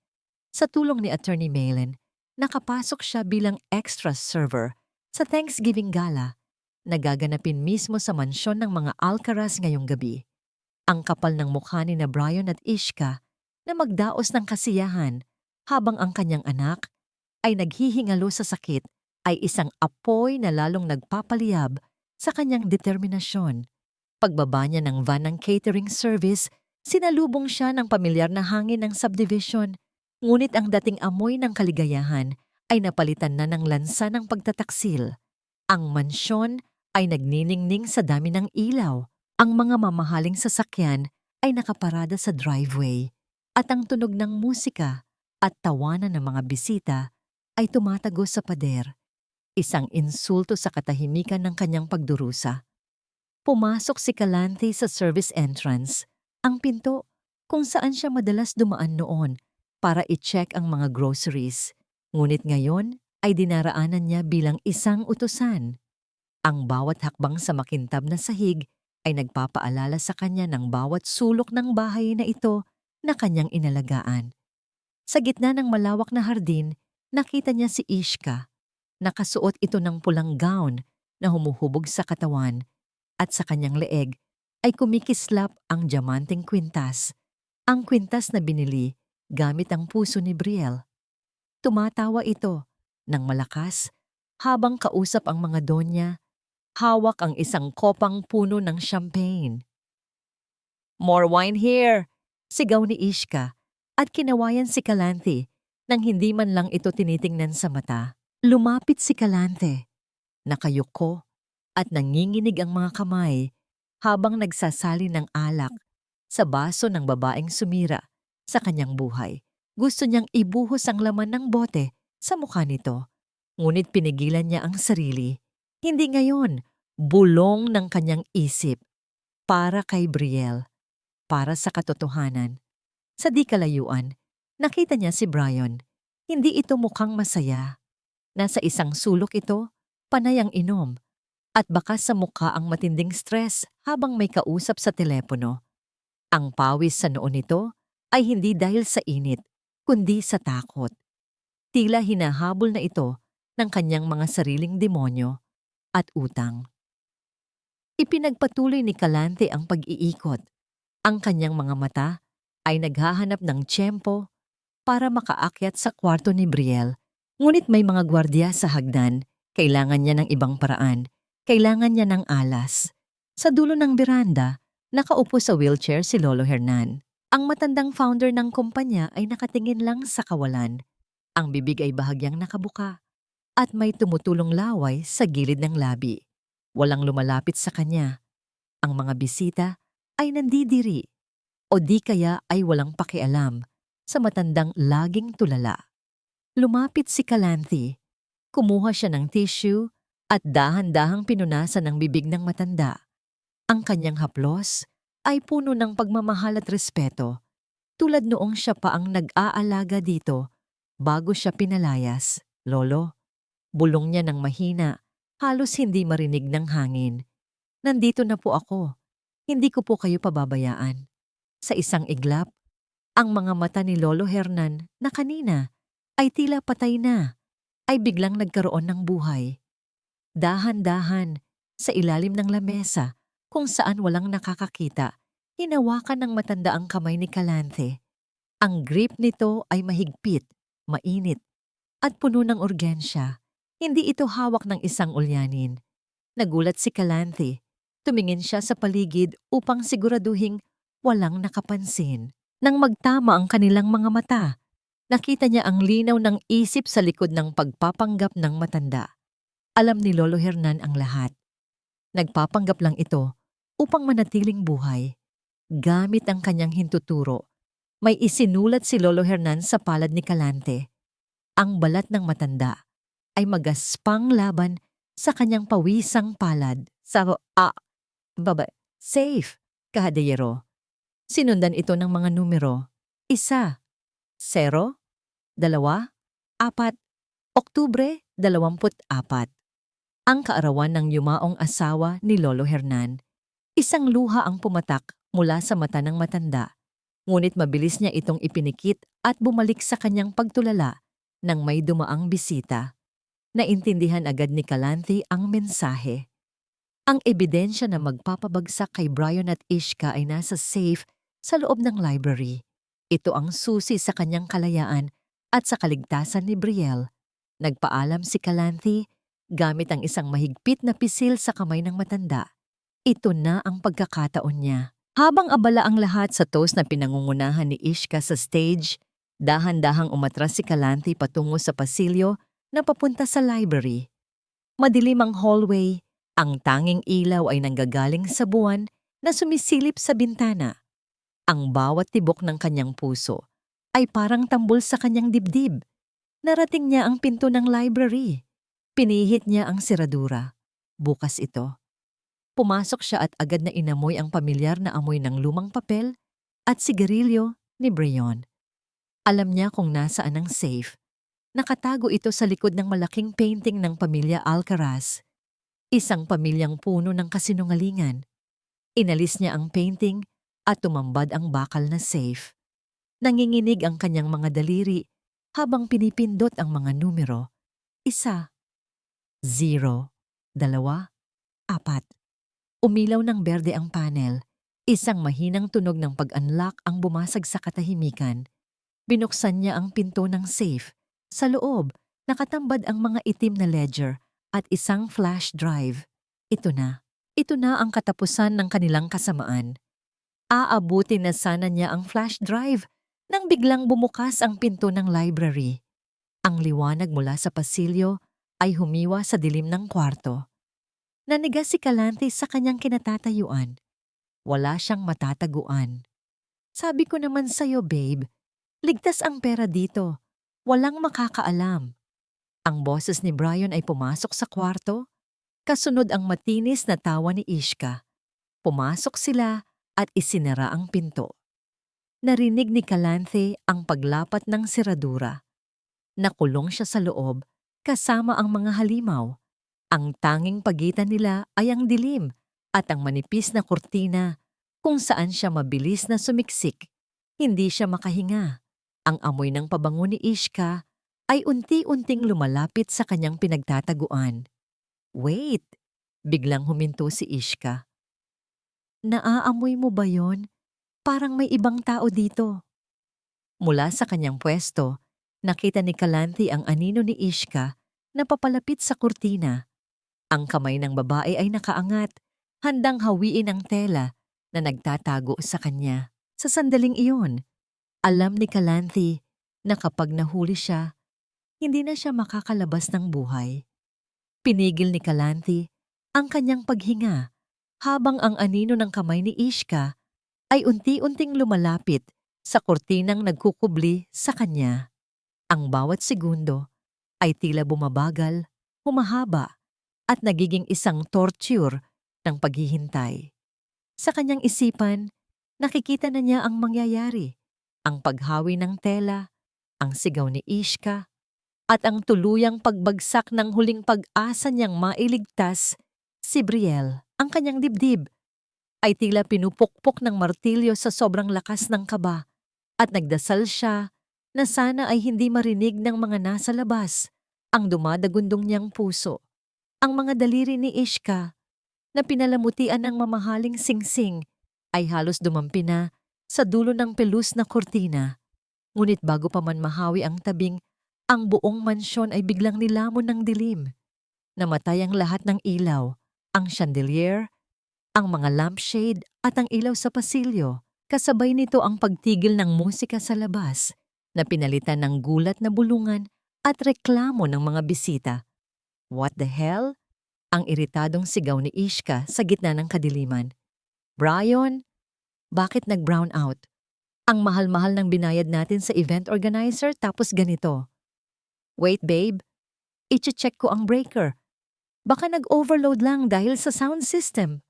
Sa tulong ni Attorney Malen, nakapasok siya bilang extra server sa Thanksgiving Gala na gaganapin mismo sa mansyon ng mga Alcaraz ngayong gabi. Ang kapal ng mukha ni na Brian at Ishka na magdaos ng kasiyahan habang ang kanyang anak ay naghihingalo sa sakit ay isang apoy na lalong nagpapaliyab sa kanyang determinasyon. Pagbaba niya ng van ng catering service, sinalubong siya ng pamilyar na hangin ng subdivision. Ngunit ang dating amoy ng kaligayahan ay napalitan na ng lansa ng pagtataksil. Ang mansyon ay nagniningning sa dami ng ilaw. Ang mga mamahaling sasakyan ay nakaparada sa driveway at ang tunog ng musika at tawanan ng mga bisita ay tumatago sa pader. Isang insulto sa katahimikan ng kanyang pagdurusa. Pumasok si Calante sa service entrance, ang pinto kung saan siya madalas dumaan noon para i-check ang mga groceries. Ngunit ngayon ay dinaraanan niya bilang isang utusan. Ang bawat hakbang sa makintab na sahig ay nagpapaalala sa kanya ng bawat sulok ng bahay na ito na kanyang inalagaan. Sa gitna ng malawak na hardin, nakita niya si Ishka. Nakasuot ito ng pulang gown na humuhubog sa katawan at sa kanyang leeg ay kumikislap ang diamanteng kwintas. Ang kwintas na binili gamit ang puso ni Brielle. Tumatawa ito ng malakas habang kausap ang mga donya, hawak ang isang kopang puno ng champagne. "More wine here!" sigaw ni Ishka at kinawayan si Calante nang hindi man lang ito tinitingnan sa mata. Lumapit si Calante, nakayuko at nanginginig ang mga kamay habang nagsasali ng alak sa baso ng babaeng sumira sa kanyang buhay. Gusto niyang ibuhos ang laman ng bote sa mukha nito, ngunit pinigilan niya ang sarili. Hindi ngayon, bulong ng kanyang isip para kay Brielle, para sa katotohanan. Sa di kalayuan, nakita niya si Brian. Hindi ito mukhang masaya. Nasa isang sulok ito, panay ang inom, at bakas sa mukha ang matinding stress habang may kausap sa telepono. Ang pawis sa noo nito ay hindi dahil sa init, kundi sa takot. Tila hinahabol na ito ng kanyang mga sariling demonyo at utang. Ipinagpatuloy ni Calante ang pag-iikot. Ang kanyang mga mata ay naghahanap ng tiyempo para makaakyat sa kwarto ni Brielle. Ngunit may mga gwardiya sa hagdan, kailangan niya ng ibang paraan, kailangan niya ng alas. Sa dulo ng beranda, nakaupo sa wheelchair si Lolo Hernan. Ang matandang founder ng kumpanya ay nakatingin lang sa kawalan. Ang bibig ay bahagyang nakabuka at may tumutulong laway sa gilid ng labi. Walang lumalapit sa kanya. Ang mga bisita ay nandidiri o di kaya ay walang pakialam sa matandang laging tulala. Lumapit si Calante. Kumuha siya ng tissue at dahan-dahang pinunasan ang bibig ng matanda. Ang kanyang haplos ay puno ng pagmamahal at respeto, tulad noong siya pa ang nag-aalaga dito bago siya pinalayas. "Lolo," bulong niya ng mahina, halos hindi marinig ng hangin. "Nandito na po ako. Hindi ko po kayo pababayaan." Sa isang iglap, ang mga mata ni Lolo Hernan na kanina ay tila patay na, ay biglang nagkaroon ng buhay. Dahan-dahan, sa ilalim ng lamesa, kung saan walang nakakakita, hinawakan ng matanda ang kamay ni Calante. Ang grip nito ay mahigpit, mainit, at puno ng urgensya. Hindi ito hawak ng isang ulyanin. Nagulat si Calante. Tumingin siya sa paligid upang siguraduhing walang nakapansin. Nang magtama ang kanilang mga mata, nakita niya ang linaw ng isip sa likod ng pagpapanggap ng matanda. Alam ni Lolo Hernan ang lahat. Nagpapanggap lang ito upang manatiling buhay. Gamit ang kanyang hintuturo, may isinulat si Lolo Hernan sa palad ni Calante. Ang balat ng matanda ay magaspang laban sa kanyang pawisang palad. Safe, kahadeyero. Sinundan ito ng mga numero. 1, 0, 2, 4, Oktubre 24. Ang kaarawan ng yumaong asawa ni Lolo Hernan. Isang luha ang pumatak mula sa mata ng matanda, ngunit mabilis niya itong ipinikit at bumalik sa kanyang pagtulala nang may dumaang bisita. Naintindihan agad ni Calante ang mensahe. Ang ebidensya na magpapabagsak kay Brian at Ishka ay nasa safe sa loob ng library. Ito ang susi sa kanyang kalayaan at sa kaligtasan ni Brielle. Nagpaalam si Calante gamit ang isang mahigpit na pisil sa kamay ng matanda. Ito na ang pagkakataon niya. Habang abala ang lahat sa toast na pinangungunahan ni Ishka sa stage, dahan-dahang umatras si Calante patungo sa pasilyo na papunta sa library. Madilim ang hallway, ang tanging ilaw ay nanggagaling sa buwan na sumisilip sa bintana. Ang bawat tibok ng kanyang puso ay parang tambol sa kanyang dibdib. Narating niya ang pinto ng library. Pinihit niya ang seradura. Bukas ito. Pumasok siya at agad na inamoy ang pamilyar na amoy ng lumang papel at sigarilyo ni Brion. Alam niya kung nasaan ang safe. Nakatago ito sa likod ng malaking painting ng pamilya Alcaraz. Isang pamilyang puno ng kasinungalingan. Inalis niya ang painting at tumambad ang bakal na safe. Nanginginig ang kanyang mga daliri habang pinipindot ang mga numero. 1, 0, 2, 4. Umilaw ng berde ang panel. Isang mahinang tunog ng pag-unlock ang bumasag sa katahimikan. Binuksan niya ang pinto ng safe. Sa loob, nakatambad ang mga itim na ledger at isang flash drive. Ito na. Ito na ang katapusan ng kanilang kasamaan. Aabutin na sana niya ang flash drive nang biglang bumukas ang pinto ng library. Ang liwanag mula sa pasilyo ay humiwa sa dilim ng kwarto. Nanigas si Calante sa kanyang kinatatayuan. Wala siyang matataguan. Sabi ko naman sa'yo, babe, ligtas ang pera dito. Walang makakaalam. Ang boses ni Brian ay pumasok sa kwarto. Kasunod ang matinis na tawa ni Ishka. Pumasok sila at isinara ang pinto. Narinig ni Calante ang paglapat ng seradura. Nakulong siya sa loob kasama ang mga halimaw. Ang tanging pagitan nila ay ang dilim at ang manipis na kurtina kung saan siya mabilis na sumiksik. Hindi siya makahinga. Ang amoy ng pabango ni Ishka ay unti-unting lumalapit sa kanyang pinagtataguan. Wait! Biglang huminto si Ishka. Naaamoy mo ba yon? Parang may ibang tao dito. Mula sa kanyang pwesto, nakita ni Calante ang anino ni Ishka na papalapit sa kurtina. Ang kamay ng babae ay nakaangat, handang hawiin ang tela na nagtatago sa kanya. Sa sandaling iyon, alam ni Calante na kapag nahuli siya, hindi na siya makakalabas ng buhay. Pinigil ni Calante ang kanyang paghinga habang ang anino ng kamay ni Ishka ay unti-unting lumalapit sa kurtinang nagkukubli sa kanya. Ang bawat segundo ay tila bumabagal, humahaba, at nagiging isang torture ng paghihintay. Sa kanyang isipan, nakikita na niya ang mangyayari, ang paghawi ng tela, ang sigaw ni Ishka, at ang tuluyang pagbagsak ng huling pag-asa niyang mailigtas si Brielle. Ang kanyang dibdib ay tila pinupukpok ng martilyo sa sobrang lakas ng kaba at nagdasal siya na sana ay hindi marinig ng mga nasa labas ang dumadagundong niyang puso. Ang mga daliri ni Ishka na pinalamutian ng mamahaling singsing ay halos dumampi na sa dulo ng pelus na kurtina. Ngunit bago pa man mahawi ang tabing, ang buong mansyon ay biglang nilamon ng dilim. Namatay ang lahat ng ilaw, ang chandelier, ang mga lampshade at ang ilaw sa pasilyo. Kasabay nito ang pagtigil ng musika sa labas na pinalitan ng gulat na bulungan at reklamo ng mga bisita. What the hell? Ang iritadong sigaw ni Ishka sa gitna ng kadiliman. Brian, bakit nag-brown out? Ang mahal-mahal ng binayad natin sa event organizer tapos ganito. Wait babe, i-check ko ang breaker. Baka nag-overload lang dahil sa sound system.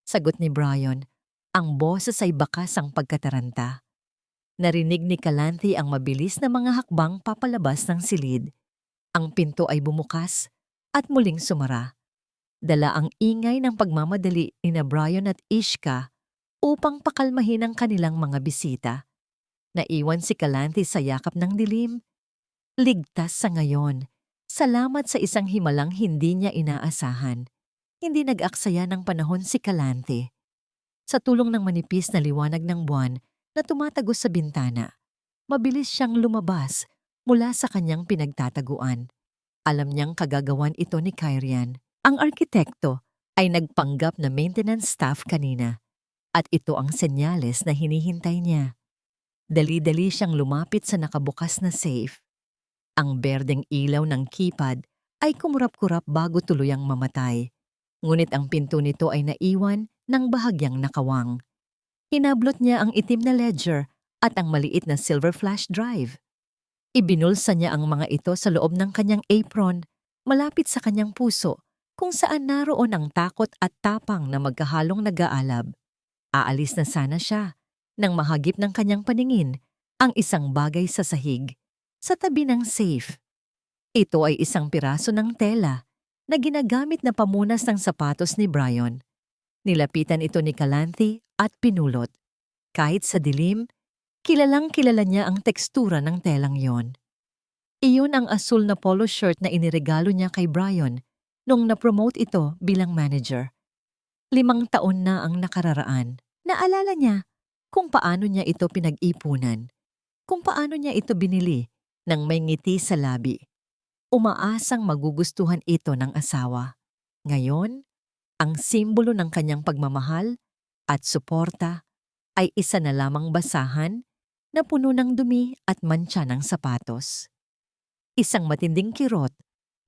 Sagot ni Brian, ang boses ay bakas ang pagkataranta. Narinig ni Calante ang mabilis na mga hakbang papalabas ng silid. Ang pinto ay bumukas at muling sumara. Dala ang ingay ng pagmamadali ni Brian at Ishka upang pakalmahin ang kanilang mga bisita. Naiwan si Calante sa yakap ng dilim. Ligtas sa ngayon. Salamat sa isang himalang hindi niya inaasahan. Hindi nag-aksaya ng panahon si Calante. Sa tulong ng manipis na liwanag ng buwan na tumatagos sa bintana, mabilis siyang lumabas mula sa kanyang pinagtataguan. Alam niyang kagagawan ito ni Kyrian. Ang arkitekto ay nagpanggap na maintenance staff kanina at ito ang senyales na hinihintay niya. Dali-dali siyang lumapit sa nakabukas na safe. Ang berdeng ilaw ng keypad ay kumurap-kurap bago tuluyang mamatay. Ngunit ang pinto nito ay naiwan ng bahagyang nakawang. Hinablot niya ang itim na ledger at ang maliit na silver flash drive. Ibinulsa niya ang mga ito sa loob ng kanyang apron malapit sa kanyang puso, kung saan naroon ang takot at tapang na magkahalong nag-aalab. Aalis na sana siya nang mahagip ng kanyang paningin ang isang bagay sa sahig, sa tabi ng safe. Ito ay isang piraso ng tela na ginagamit na pamunas ng sapatos ni Brian. Nilapitan ito ni Calanthe at pinulot. Kahit sa dilim, kilalang-kilala niya ang tekstura ng telang yon. Iyon ang asul na polo shirt na iniregalo niya kay Brian nung na-promote ito bilang manager. 5 taon na ang nakararaan. Naalala niya kung paano niya ito pinag-ipunan, kung paano niya ito binili nang may ngiti sa labi. Umaasang magugustuhan ito ng asawa. Ngayon, ang simbolo ng kanyang pagmamahal at suporta ay isa na lamang basahan na puno ng dumi at mantsa ng sapatos. Isang matinding kirot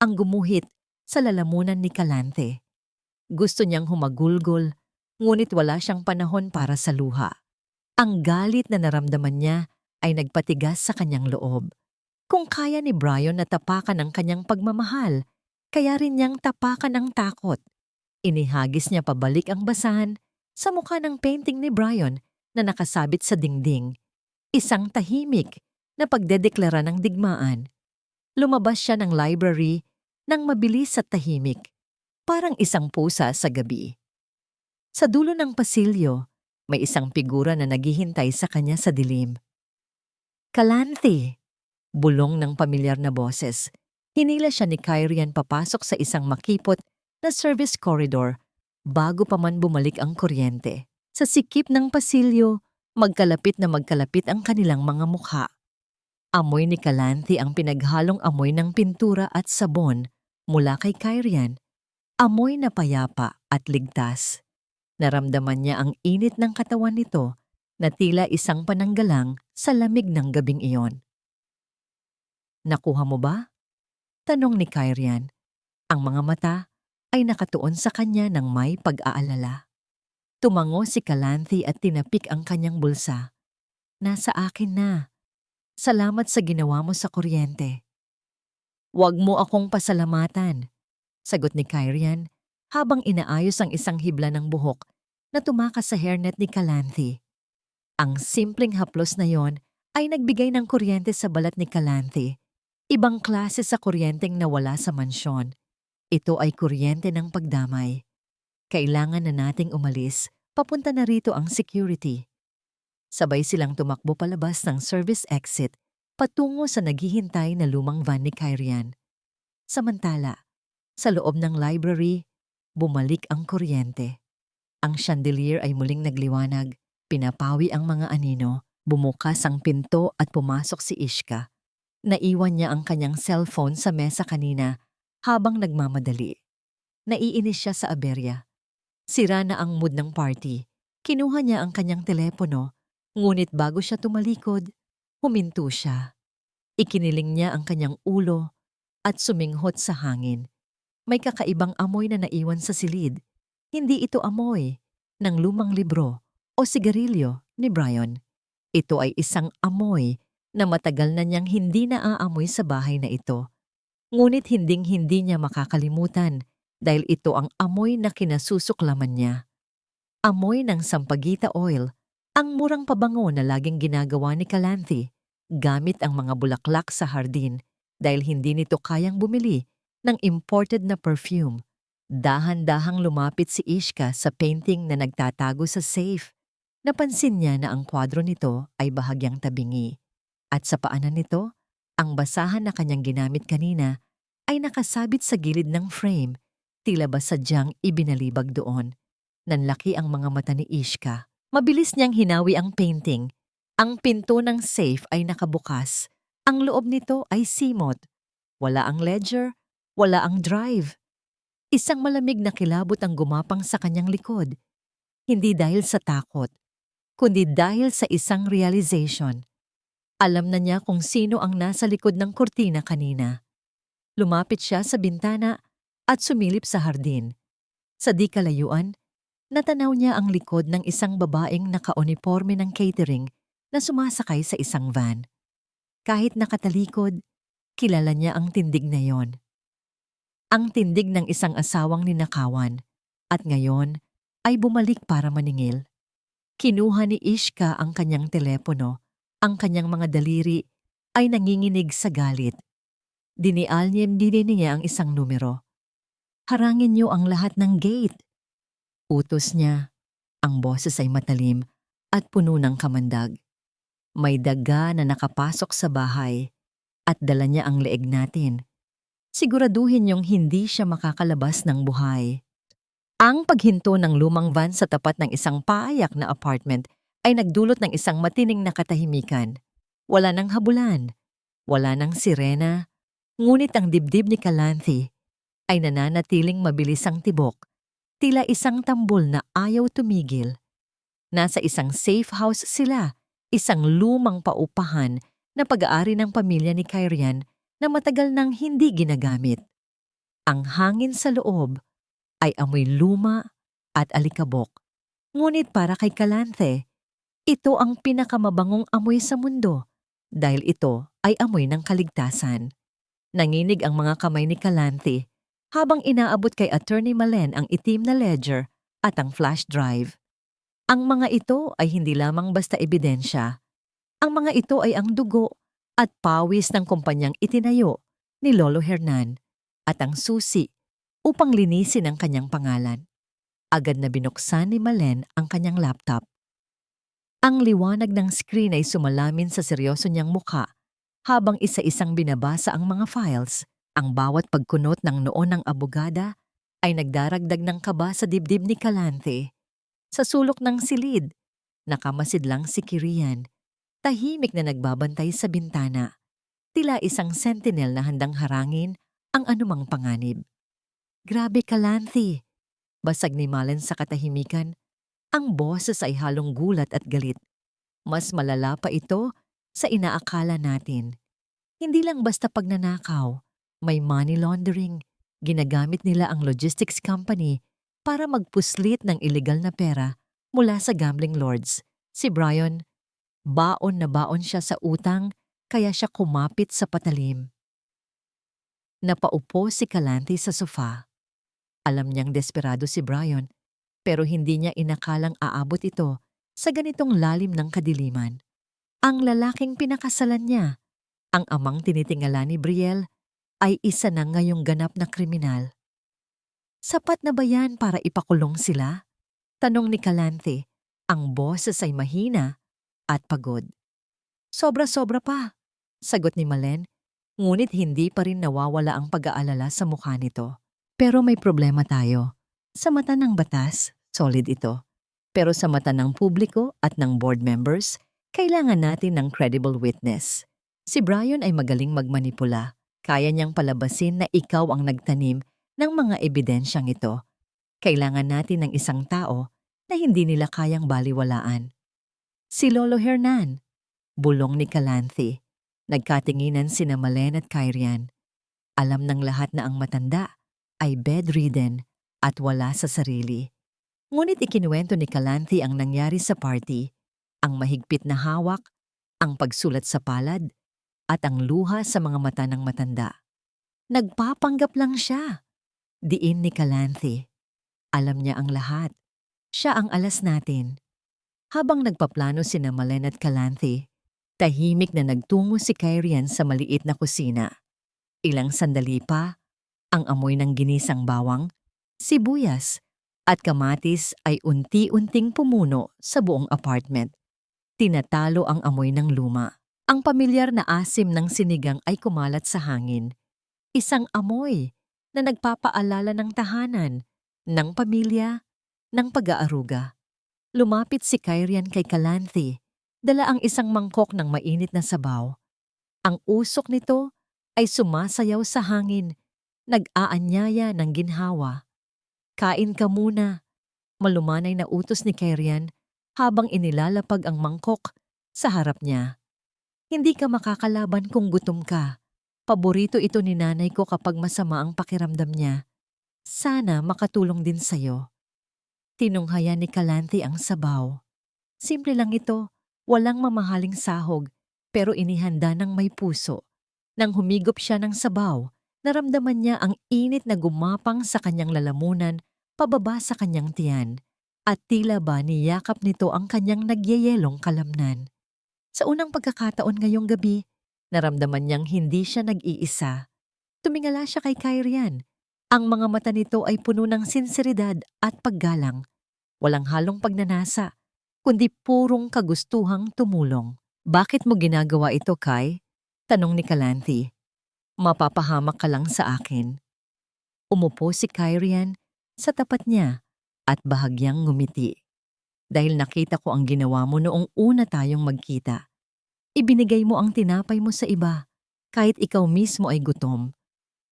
ang gumuhit sa lalamunan ni Calanthe. Gusto niyang humagulgol, ngunit wala siyang panahon para sa luha. Ang galit na naramdaman niya ay nagpatigas sa kanyang loob. Kung kaya ni Brian na tapakan ang kanyang pagmamahal, kaya rin niyang tapakan ang takot. Inihagis niya pabalik ang basahan sa mukha ng painting ni Brian na nakasabit sa dingding. Isang tahimik na pagdedeklara ng digmaan. Lumabas siya ng library nang mabilis at tahimik, parang isang pusa sa gabi. Sa dulo ng pasilyo, may isang figura na naghihintay sa kanya sa dilim. Calanthe! Bulong ng pamilyar na boses. Hinila siya ni Kyrian papasok sa isang makipot na service corridor bago pa man bumalik ang kuryente. Sa sikip ng pasilyo, magkalapit na magkalapit ang kanilang mga mukha. Amoy ni Calanthe ang pinaghalong amoy ng pintura at sabon mula kay Kyrian. Amoy na payapa at ligtas. Naramdaman niya ang init ng katawan nito na tila isang pananggalang sa lamig ng gabing iyon. Nakuha mo ba? Tanong ni Kyrian. Ang mga mata ay nakatuon sa kanya ng may pag-aalala. Tumango si Calanthe at tinapik ang kanyang bulsa. Nasa akin na. Salamat sa ginawa mo sa kuryente. Huwag mo akong pasalamatan, sagot ni Kyrian habang inaayos ang isang hibla ng buhok na tumakas sa hairnet ni Calanthe. Ang simpleng haplos na yon ay nagbigay ng kuryente sa balat ni Calanthe. Ibang klase sa kuryenteng nawala sa mansyon. Ito ay kuryente ng pagdamay. Kailangan na nating umalis, papunta na rito ang security. Sabay silang tumakbo palabas ng service exit patungo sa naghihintay na lumang van ni Kyrian. Samantala, sa loob ng library, bumalik ang kuryente. Ang chandelier ay muling nagliwanag, pinapawi ang mga anino, bumukas ang pinto at pumasok si Ishka. Naiwan niya ang kanyang cellphone sa mesa kanina habang nagmamadali. Naiinis siya sa aberya. Sira na ang mood ng party. Kinuha niya ang kanyang telepono, ngunit bago siya tumalikod, huminto siya. Ikiniling niya ang kanyang ulo at suminghot sa hangin. May kakaibang amoy na naiwan sa silid. Hindi ito amoy ng lumang libro o sigarilyo ni Brian. Ito ay isang amoy na matagal na niyang hindi naaamoy sa bahay na ito. Ngunit hinding-hindi niya makakalimutan dahil ito ang amoy na kinasusuklaman niya. Amoy ng sampagita oil, ang murang pabango na laging ginagawa ni Calanthe gamit ang mga bulaklak sa hardin dahil hindi nito kayang bumili ng imported na perfume. Dahan-dahang lumapit si Ishka sa painting na nagtatago sa safe. Napansin niya na ang kwadro nito ay bahagyang tabingi. At sa paanan nito, ang basahan na kanyang ginamit kanina ay nakasabit sa gilid ng frame, tila ba sadyang ibinalibag doon. Nanlaki ang mga mata ni Ishka. Mabilis niyang hinawi ang painting. Ang pinto ng safe ay nakabukas. Ang loob nito ay simot. Wala ang ledger, wala ang drive. Isang malamig na kilabot ang gumapang sa kanyang likod. Hindi dahil sa takot, kundi dahil sa isang realization. Alam na niya kung sino ang nasa likod ng kurtina kanina. Lumapit siya sa bintana at sumilip sa hardin. Sa di kalayuan, natanaw niya ang likod ng isang babaeng nakauniporme ng catering na sumasakay sa isang van. Kahit nakatalikod, kilala niya ang tindig na yon. Ang tindig ng isang asawang ninakawan at ngayon ay bumalik para maningil. Kinuha ni Ishka ang kanyang telepono, ang kanyang mga daliri ay nanginginig sa galit. Dinial niya ang isang numero. Harangin niyo ang lahat ng gate. Utos niya. Ang boses ay matalim at puno ng kamandag. May daga na nakapasok sa bahay at dala niya ang leeg natin. Siguraduhin niyong hindi siya makakalabas ng buhay. Ang paghinto ng lumang van sa tapat ng isang paayak na apartment ay nagdulot ng isang matining na katahimikan. Wala nang habulan, wala nang sirena, ngunit ang dibdib ni Calanthe ay nananatiling mabilis ang tibok, tila isang tambol na ayaw tumigil. Nasa isang safe house sila, isang lumang paupahan na pag-aari ng pamilya ni Kyrian na matagal nang hindi ginagamit. Ang hangin sa loob ay amoy luma at alikabok. Ngunit para kay Calanthe, ito ang pinakamabangong amoy sa mundo dahil ito ay amoy ng kaligtasan. Nanginig ang mga kamay ni Calanthe habang inaabot kay Attorney Malen ang itim na ledger at ang flash drive. Ang mga ito ay hindi lamang basta ebidensya. Ang mga ito ay ang dugo at pawis ng kumpanyang itinayo ni Lolo Hernan at ang susi upang linisin ang kanyang pangalan. Agad na binuksan ni Malen ang kanyang laptop. Ang liwanag ng screen ay sumalamin sa seryoso niyang mukha habang isa-isang binabasa ang mga files. Ang bawat pagkunot ng noo ng abogada ay nagdaragdag ng kaba sa dibdib ni Calanthe. Sa sulok ng silid, nakamasid lang si Kirian, tahimik na nagbabantay sa bintana, tila isang sentinel na handang harangin ang anumang panganib. Grabe Calanthe, basag ni Malen sa katahimikan. Ang boses ay halong gulat at galit. Mas malala pa ito sa inaakala natin. Hindi lang basta pagnanakaw, may money laundering. Ginagamit nila ang logistics company para magpuslit ng illegal na pera mula sa gambling lords. Si Brian, baon na baon siya sa utang kaya siya kumapit sa patalim. Napaupo si Calanthe sa sofa. Alam niyang desperado si Brian pero hindi niya inakalang aabot ito sa ganitong lalim ng kadiliman. Ang lalaking pinakasalan niya, ang amang tinitingala ni Brielle, ay isa na ngayong ganap na kriminal. Sapat na ba yan para ipakulong sila? Tanong ni Calanthe, ang boses ay mahina at pagod. Sobra-sobra pa, sagot ni Malen, ngunit hindi pa rin nawawala ang pag-aalala sa mukha nito. Pero may problema tayo. Sa mata ng batas, solid ito. Pero sa mata ng publiko at ng board members, kailangan natin ng credible witness. Si Brian ay magaling magmanipula. Kaya niyang palabasin na ikaw ang nagtanim ng mga ebidensyang ito. Kailangan natin ng isang tao na hindi nila kayang baliwalaan. Si Lolo Hernan, bulong ni Calanthe. Nagkatinginan sina Malen at Kyrian. Alam ng lahat na ang matanda ay bedridden at wala sa sarili. Ngunit ikinuwento ni Calanthe ang nangyari sa party, ang mahigpit na hawak, ang pagsulat sa palad, at ang luha sa mga mata ng matanda. Nagpapanggap lang siya. Diin ni Calanthe. Alam niya ang lahat. Siya ang alas natin. Habang nagpaplano sina Malen at Calanthe, tahimik na nagtungo si Kyrian sa maliit na kusina. Ilang sandali pa, ang amoy ng ginisang bawang, sibuyas, at kamatis ay unti-unting pumuno sa buong apartment. Tinatalo ang amoy ng luma. Ang pamilyar na asim ng sinigang ay kumalat sa hangin. Isang amoy na nagpapaalala ng tahanan, ng pamilya, ng pag-aaruga. Lumapit si Kyrian kay Calanthe, dala ang isang mangkok ng mainit na sabaw. Ang usok nito ay sumasayaw sa hangin, nag-aanyaya ng ginhawa. Kain ka muna, malumanay na utos ni Kyrian habang inilalapag ang mangkok sa harap niya. Hindi ka makakalaban kung gutom ka. Paborito ito ni nanay ko kapag masama ang pakiramdam niya. Sana makatulong din sa'yo. Tinunghayan ni Calanthe ang sabaw. Simple lang ito, walang mamahaling sahog, pero inihanda ng may puso. Nang humigop siya ng sabaw, Naramdaman niya ang init na gumapang sa kanyang lalamunan pababa sa kanyang tiyan at tila ba niyakap nito ang kanyang nagyayelong kalamnan. Sa unang pagkakataon ngayong gabi, naramdaman niyang hindi siya nag-iisa. Tumingala siya kay Kyrian. Ang mga mata nito ay puno ng sinseridad at paggalang. Walang halong pagnanasa, kundi purong kagustuhang tumulong. Bakit mo ginagawa ito, Kai? Tanong ni Calanthe. Mapapahamak ka lang sa akin. Umupo si Kyrian sa tapat niya at bahagyang ngumiti. Dahil nakita ko ang ginawa mo noong una tayong magkita. Ibinigay mo ang tinapay mo sa iba, kahit ikaw mismo ay gutom.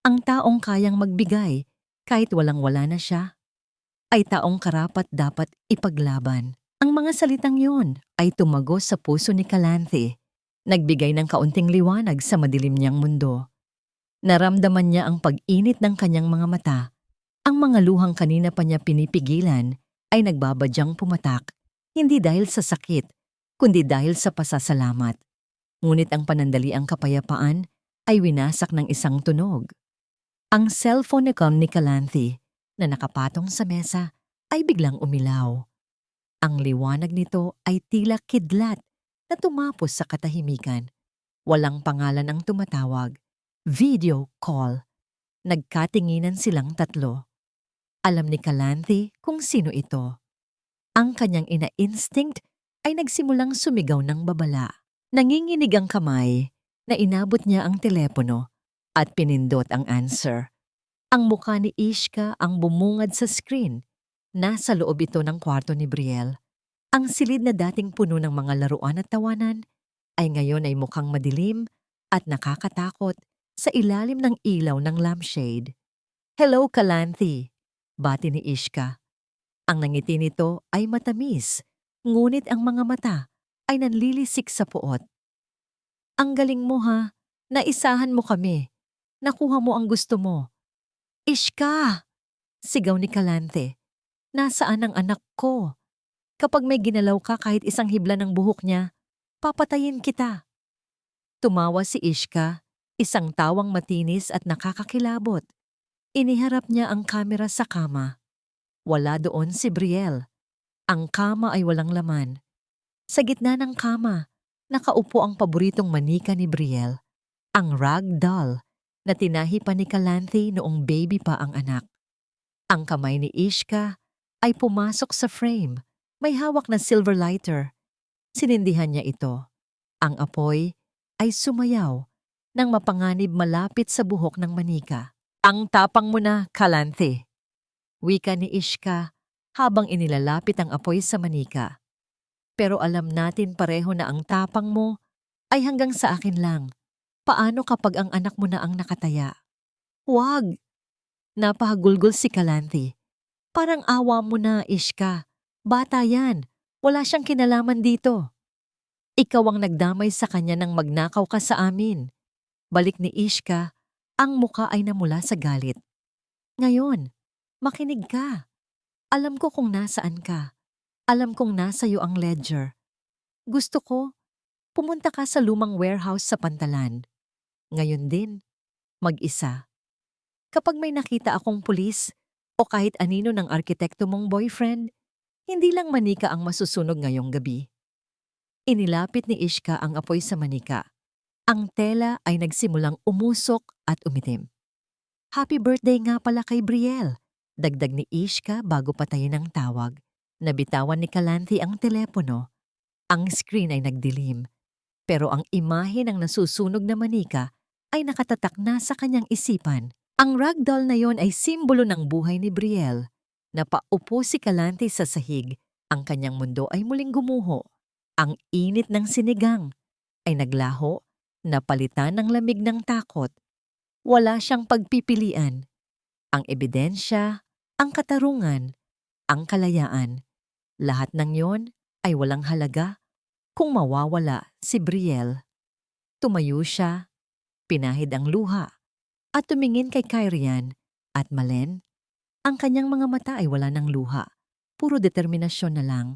Ang taong kayang magbigay, kahit walang-wala na siya, ay taong karapat dapat ipaglaban. Ang mga salitang yon ay tumagos sa puso ni Calanthe, nagbigay ng kaunting liwanag sa madilim niyang mundo. Naramdaman niya ang pag-init ng kanyang mga mata. Ang mga luhang kanina pa niya pinipigilan ay nagbabadyang pumatak, hindi dahil sa sakit, kundi dahil sa pasasalamat. Ngunit ang panandaliang kapayapaan ay winasak ng isang tunog. Ang cellphone ni Calanthe na nakapatong sa mesa ay biglang umilaw. Ang liwanag nito ay tila kidlat na tumapos sa katahimikan. Walang pangalan ang tumatawag. Video call. Nagkatinginan silang tatlo. Alam ni Calanthe kung sino ito. Ang kanyang ina-instinct ay nagsimulang sumigaw ng babala. Nanginginig ang kamay na inabot niya ang telepono at pinindot ang answer. Ang mukha ni Ishka ang bumungad sa screen. Nasa loob ito ng kwarto ni Brielle. Ang silid na dating puno ng mga laruan at tawanan ay ngayon ay mukhang madilim at nakakatakot sa ilalim ng ilaw ng lampshade. Hello, Calanthe, bati ni Ishka. Ang nangiti nito ay matamis, ngunit ang mga mata ay nanlilisik sa puot. Ang galing mo ha, naisahan mo kami. Nakuha mo ang gusto mo. Ishka! Sigaw ni Calanthe. Nasaan ang anak ko? Kapag may ginalaw ka kahit isang hibla ng buhok niya, papatayin kita. Tumawa si Ishka, isang tawang matinis at nakakakilabot. Iniharap niya ang kamera sa kama. Wala doon si Brielle. Ang kama ay walang laman. Sa gitna ng kama, nakaupo ang paboritong manika ni Brielle, ang rag doll na tinahi pa ni Calanthe noong baby pa ang anak. Ang kamay ni Ishka ay pumasok sa frame. May hawak na silver lighter. Sinindihan niya ito. Ang apoy ay sumayaw nang mapanganib malapit sa buhok ng manika. Ang tapang mo na, Calanthe. Wika ni Ishka habang inilalapit ang apoy sa manika. Pero alam natin pareho na ang tapang mo ay hanggang sa akin lang. Paano kapag ang anak mo na ang nakataya? Huwag! Napahagulgol si Calanthe. Parang awa mo na, Ishka. Bata yan. Wala siyang kinalaman dito. Ikaw ang nagdamay sa kanya nang magnakaw ka sa amin. Balik ni Ishka, ang muka ay namula sa galit. Ngayon, makinig ka. Alam ko kung nasaan ka. Alam kong nasa iyo ang ledger. Gusto ko, pumunta ka sa lumang warehouse sa Pantalan. Ngayon din, mag-isa. Kapag may nakita akong pulis o kahit anino ng arkitekto mong boyfriend, hindi lang manika ang masusunog ngayong gabi. Inilapit ni Ishka ang apoy sa manika. Ang tela ay nagsimulang umusok at umitim. Happy birthday nga pala kay Brielle, dagdag ni Ishka bago patayin ang tawag. Nabitawan ni Calanthe ang telepono. Ang screen ay nagdilim, pero ang imahe ng nasusunog na manika ay nakatatak na sa kanyang isipan. Ang ragdoll na yon ay simbolo ng buhay ni Brielle. Napaupo si Calanthe sa sahig, ang kanyang mundo ay muling gumuho. Ang init ng sinigang ay naglaho, napalitan ng lamig ng takot. Wala siyang pagpipilian. Ang ebidensya, ang katarungan, ang kalayaan. Lahat ng yon ay walang halaga kung mawawala si Brielle. Tumayo siya, pinahid ang luha, at tumingin kay Kyrian at Malen. Ang kanyang mga mata ay wala ng luha, puro determinasyon na lang.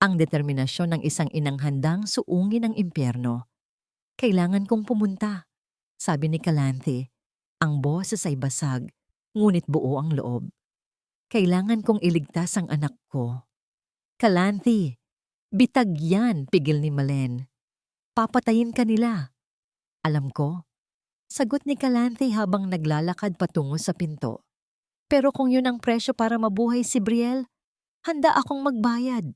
Ang determinasyon ng isang inang handang suungin ang impyerno. Kailangan kong pumunta, sabi ni Calanthe. Ang boses ay basag, ngunit buo ang loob. Kailangan kong iligtas ang anak ko. Calanthe, bitag yan, pigil ni Malen. Papatayin ka nila. Alam ko, sagot ni Calanthe habang naglalakad patungo sa pinto. Pero kung yun ang presyo para mabuhay si Brielle, handa akong magbayad.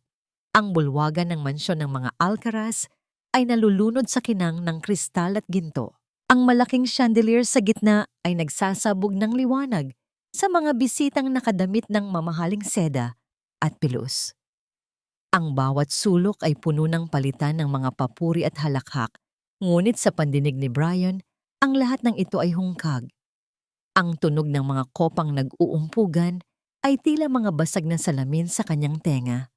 Ang bulwagan ng mansyon ng mga Alcaraz ay nalulunod sa kinang ng kristal at ginto. Ang malaking chandelier sa gitna ay nagsasabog ng liwanag sa mga bisitang nakadamit ng mamahaling seda at pilus. Ang bawat sulok ay puno ng palitan ng mga papuri at halakhak, ngunit sa pandinig ni Brian, ang lahat ng ito ay hungkag. Ang tunog ng mga kopang nag-uumpugan ay tila mga basag na salamin sa kanyang tenga.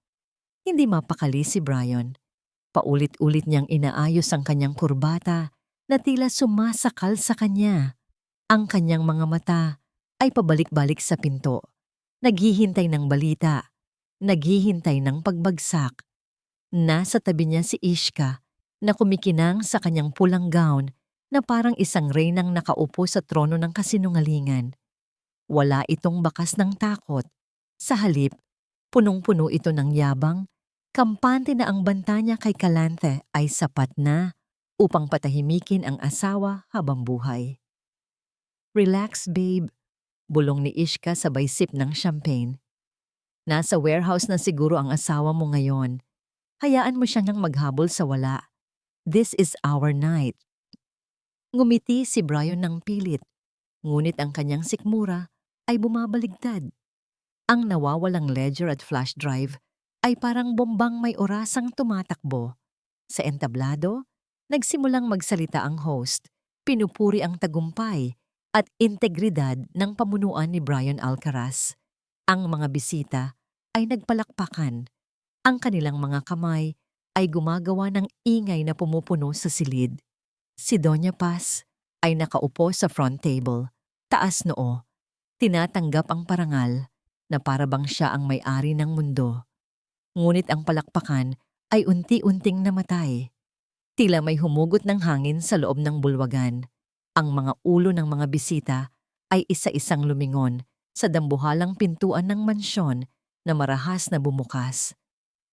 Hindi mapakali si Brian. Paulit-ulit niyang inaayos ang kanyang kurbata na tila sumasakal sa kanya. Ang kanyang mga mata ay pabalik-balik sa pinto, naghihintay ng balita, naghihintay ng pagbagsak. Nasa tabi niya si Ishka na kumikinang sa kanyang pulang gown na parang isang reynang nakaupo sa trono ng kasinungalingan. Wala itong bakas ng takot. Sa halip, punong-puno ito ng yabang, kampante na ang banta niya kay Calanthe ay sapat na upang patahimikin ang asawa habang buhay. Relax, babe. Bulong ni Ishka sabay sip ng champagne. Nasa warehouse na siguro ang asawa mo ngayon. Hayaan mo siyang maghabol sa wala. This is our night. Ngumiti si Brian ng pilit, ngunit ang kanyang sikmura ay bumabaligtad. Ang nawawalang ledger at flash drive ay parang bombang may orasang tumatakbo. Sa entablado, nagsimulang magsalita ang host, pinupuri ang tagumpay at integridad ng pamunuan ni Brian Alcaraz. Ang mga bisita ay nagpalakpakan. Ang kanilang mga kamay ay gumagawa ng ingay na pumupuno sa silid. Si Doña Paz ay nakaupo sa front table, taas noo, tinatanggap ang parangal na parabang siya ang may-ari ng mundo. Ngunit ang palakpakan ay unti-unting namatay. Tila may humugot ng hangin sa loob ng bulwagan. Ang mga ulo ng mga bisita ay isa-isang lumingon sa dambuhalang pintuan ng mansyon na marahas na bumukas.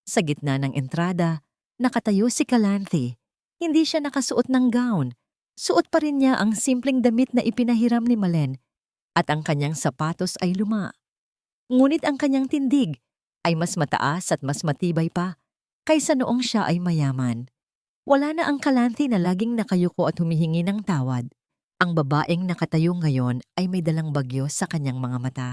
Sa gitna ng entrada, nakatayo si Calanthe. Hindi siya nakasuot ng gown. Suot pa rin niya ang simpleng damit na ipinahiram ni Malen at ang kanyang sapatos ay luma. Ngunit ang kanyang tindig ay mas mataas at mas matibay pa kaysa noong siya ay mayaman. Wala na ang Calanthe na laging nakayuko at humihingi ng tawad. Ang babaeng nakatayo ngayon ay may dalang bagyo sa kanyang mga mata.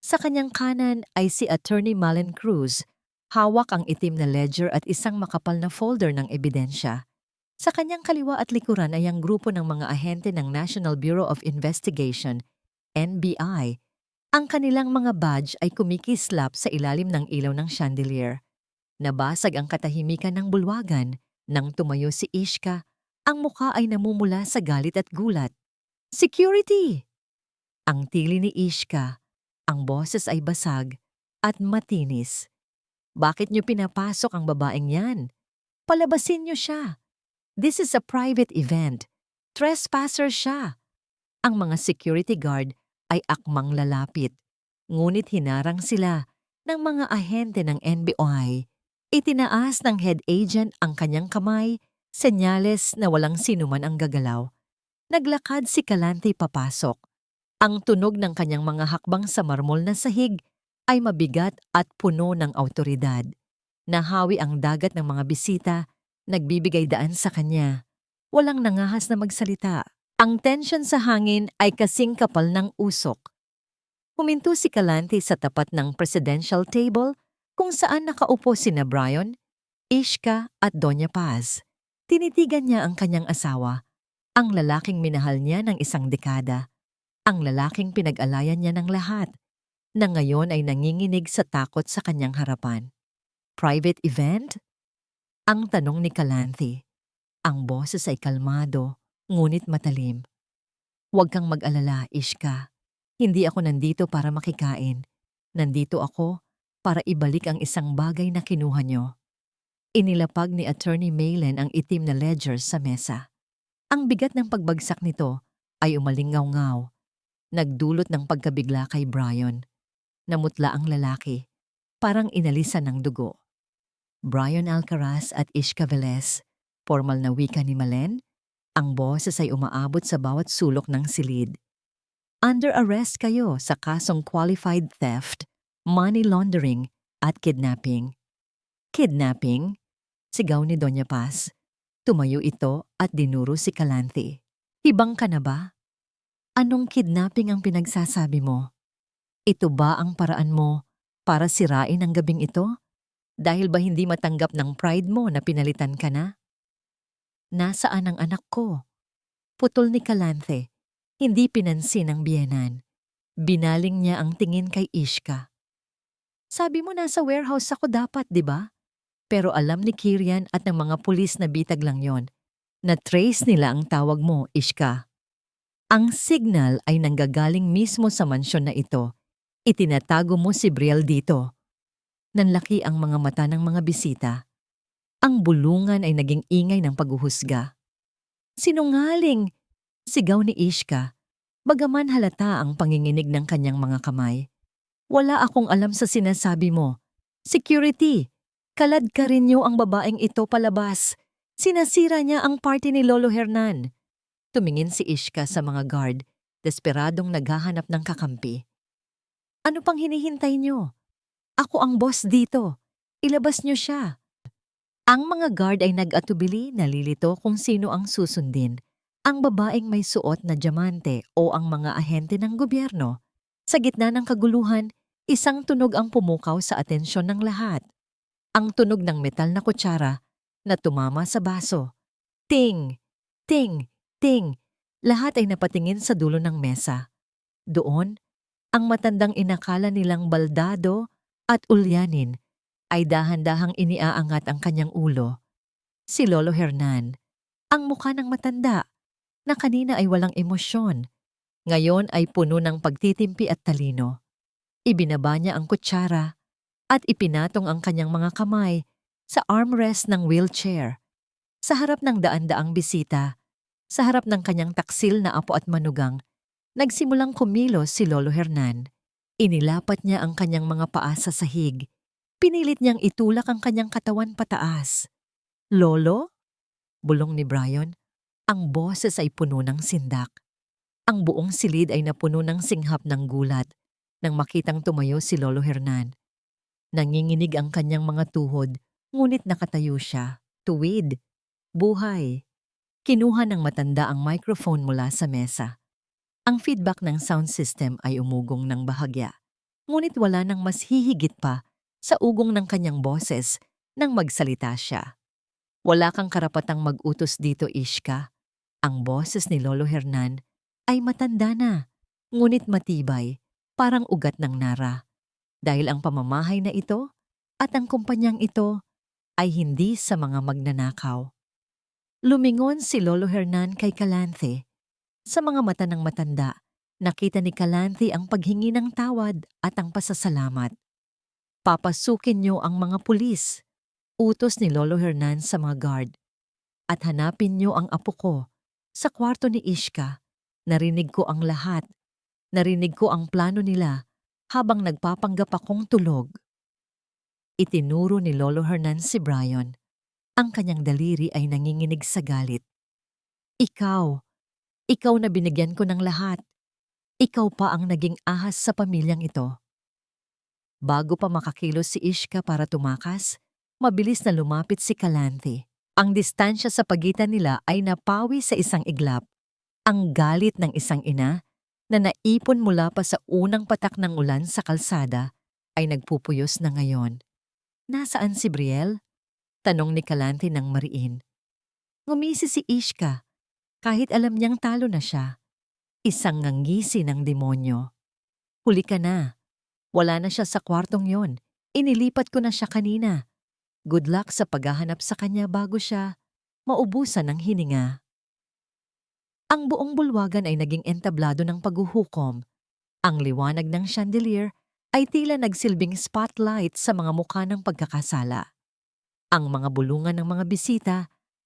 Sa kanyang kanan ay si Attorney Malen Cruz, hawak ang itim na ledger at isang makapal na folder ng ebidensya. Sa kanyang kaliwa at likuran ay ang grupo ng mga ahente ng National Bureau of Investigation, NBI. Ang kanilang mga badge ay kumikislap sa ilalim ng ilaw ng chandelier. Nabasag ang katahimikan ng bulwagan nang tumayo si Ishka. Ang mukha ay namumula sa galit at gulat. Security! Ang tili ni Ishka, ang boses ay basag at matinis. Bakit niyo pinapasok ang babaeng yan? Palabasin niyo siya. This is a private event. Trespasser siya. Ang mga security guard ay akmang lalapit. Ngunit hinarang sila ng mga ahente ng NBI. Itinaas ng head agent ang kanyang kamay, senyales na walang sinuman ang gagalaw. Naglakad si Calanthe papasok. Ang tunog ng kanyang mga hakbang sa marmol na sahig ay mabigat at puno ng awtoridad. Nahawi ang dagat ng mga bisita, nagbibigay daan sa kanya. Walang nangahas na magsalita. Ang tensyon sa hangin ay kasing kapal ng usok. Huminto si Calanthe sa tapat ng presidential table kung saan nakaupo sina Brian, Ishka at Doña Paz. Tinitigan niya ang kanyang asawa, ang lalaking minahal niya ng isang dekada, ang lalaking pinag-alayan niya ng lahat, na ngayon ay nanginginig sa takot sa kanyang harapan. Private event? Ang tanong ni Calanthe. Ang boses ay kalmado, ngunit matalim. Huwag kang mag-alala, Ishka. Hindi ako nandito para makikain. Nandito ako para ibalik ang isang bagay na kinuha niyo. Inilapag ni Attorney Malen ang itim na ledger sa mesa. Ang bigat ng pagbagsak nito ay umalingaw-ngaw, nagdulot ng pagkabigla kay Brian. Namutla ang lalaki, parang inalisan ng dugo. Brian Alcaraz at Ishka Velez, formal na wika ni Malen, ang boses ay umaabot sa bawat sulok ng silid. Under arrest kayo sa kasong qualified theft, money laundering at kidnapping. Kidnapping? Sigaw ni Doña Paz. Tumayo ito at dinuro si Calanthe. Hibang ka na ba? Anong kidnapping ang pinagsasabi mo? Ito ba ang paraan mo para sirain ang gabing ito? Dahil ba hindi matanggap ng pride mo na pinalitan ka na? Nasaan ang anak ko? Putol ni Calanthe. Hindi pinansin ang biyenan. Binaling niya ang tingin kay Ishka. Sabi mo nasa warehouse ako dapat, di ba? Pero alam ni Kirian at ng mga pulis na bitag lang yon. Na-trace nila ang tawag mo, Ishka. Ang signal ay nanggagaling mismo sa mansyon na ito. Itinatago mo si Brielle dito. Nanlaki ang mga mata ng mga bisita. Ang bulungan ay naging ingay ng paghuhusga. Sinungaling! Sigaw ni Ishka. Bagaman halata ang panginginig ng kanyang mga kamay. Wala akong alam sa sinasabi mo. Security! Kalad ka rin niyo ang babaeng ito palabas. Sinasira niya ang party ni Lolo Hernan. Tumingin si Ishka sa mga guard, desperadong naghahanap ng kakampi. Ano pang hinihintay niyo? Ako ang boss dito. Ilabas niyo siya. Ang mga guard ay nag-atubili, nalilito kung sino ang susundin. Ang babaeng may suot na diamante o ang mga ahente ng gobyerno. Sa gitna ng kaguluhan, isang tunog ang pumukaw sa atensyon ng lahat. Ang tunog ng metal na kutsara na tumama sa baso. Ting! Ting! Ting! Lahat ay napatingin sa dulo ng mesa. Doon, ang matandang inakala nilang baldado at ulyanin ay dahan-dahang iniaangat ang kanyang ulo. Si Lolo Hernan, ang mukha ng matanda, na kanina ay walang emosyon. Ngayon ay puno ng pagtitimpi at talino. Ibinaba niya ang kutsara at ipinatong ang kanyang mga kamay sa armrest ng wheelchair. Sa harap ng daan-daang bisita, sa harap ng kanyang taksil na apo at manugang, nagsimulang kumilos si Lolo Hernan. Inilapat niya ang kanyang mga paa sa sahig. Pinilit niyang itulak ang kanyang katawan pataas. Lolo? Bulong ni Brian. Ang boses ay puno ng sindak. Ang buong silid ay napuno ng singhap ng gulat nang makitang tumayo si Lolo Hernan. Nanginginig ang kanyang mga tuhod, ngunit nakatayo siya. Tuwid. Buhay. Kinuha ng matanda ang microphone mula sa mesa. Ang feedback ng sound system ay umugong ng bahagya. Ngunit wala nang mas hihigit pa sa ugong ng kanyang boses nang magsalita siya. Wala kang karapatang mag-utos dito, Ishka. Ang boses ni Lolo Hernan ay matanda na, ngunit matibay, parang ugat ng nara. Dahil ang pamamahay na ito at ang kumpanyang ito ay hindi sa mga magnanakaw. Lumingon si Lolo Hernan kay Calanthe. Sa mga mata ng matanda, nakita ni Calanthe ang paghingi ng tawad at ang pasasalamat. Papasukin niyo ang mga pulis, utos ni Lolo Hernan sa mga guard. At hanapin niyo ang apo ko sa kwarto ni Ishka. Narinig ko ang lahat. Narinig ko ang plano nila habang nagpapanggap akong tulog. Itinuro ni Lolo Hernan si Brian. Ang kanyang daliri ay nanginginig sa galit. Ikaw na binigyan ko ng lahat. Ikaw pa ang naging ahas sa pamilyang ito. Bago pa makakilos si Ishka para tumakas, mabilis na lumapit si Calanthe. Ang distansya sa pagitan nila ay napawi sa isang iglap. Ang galit ng isang ina na naipon mula pa sa unang patak ng ulan sa kalsada ay nagpupuyos na ngayon. Nasaan si Brielle? Tanong ni Calanthe ng mariin. Ngumisi si Ishka, kahit alam niyang talo na siya. Isang ngangisi ng demonyo. Huli ka na. Wala na siya sa kwartong yon. Inilipat ko na siya kanina. Good luck sa paghahanap sa kanya bago siya maubusan ng hininga. Ang buong bulwagan ay naging entablado ng paghuhukom. Ang liwanag ng chandelier ay tila nagsilbing spotlight sa mga mukha ng pagkakasala. Ang mga bulungan ng mga bisita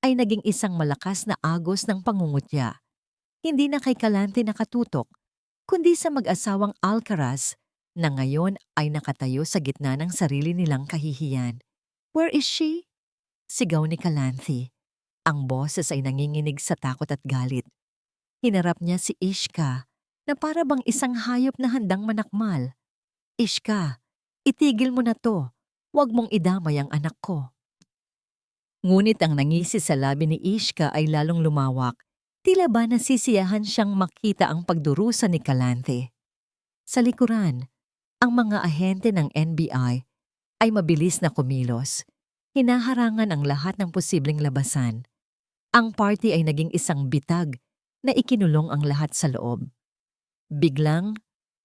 ay naging isang malakas na agos ng pangungutya. Hindi na kay Kalante nakatutok, kundi sa mag-asawang Alcaraz na ngayon ay nakatayo sa gitna ng sarili nilang kahihiyan. "Where is she?" Sigaw ni Kalante. Ang boses ay nanginginig sa takot at galit. Hinarap niya si Ishka na para bang isang hayop na handang manakmal. "Ishka, itigil mo na to. Huwag mong idamay ang anak ko." Ngunit ang nangisi sa labi ni Ishka ay lalong lumawak. Tila ba nasisiyahan siyang makita ang pagdurusa ni Kalante. Sa likuran, ang mga ahente ng NBI ay mabilis na kumilos. Hinaharangan ang lahat ng posibleng labasan. Ang party ay naging isang bitag na ikinulong ang lahat sa loob. Biglang,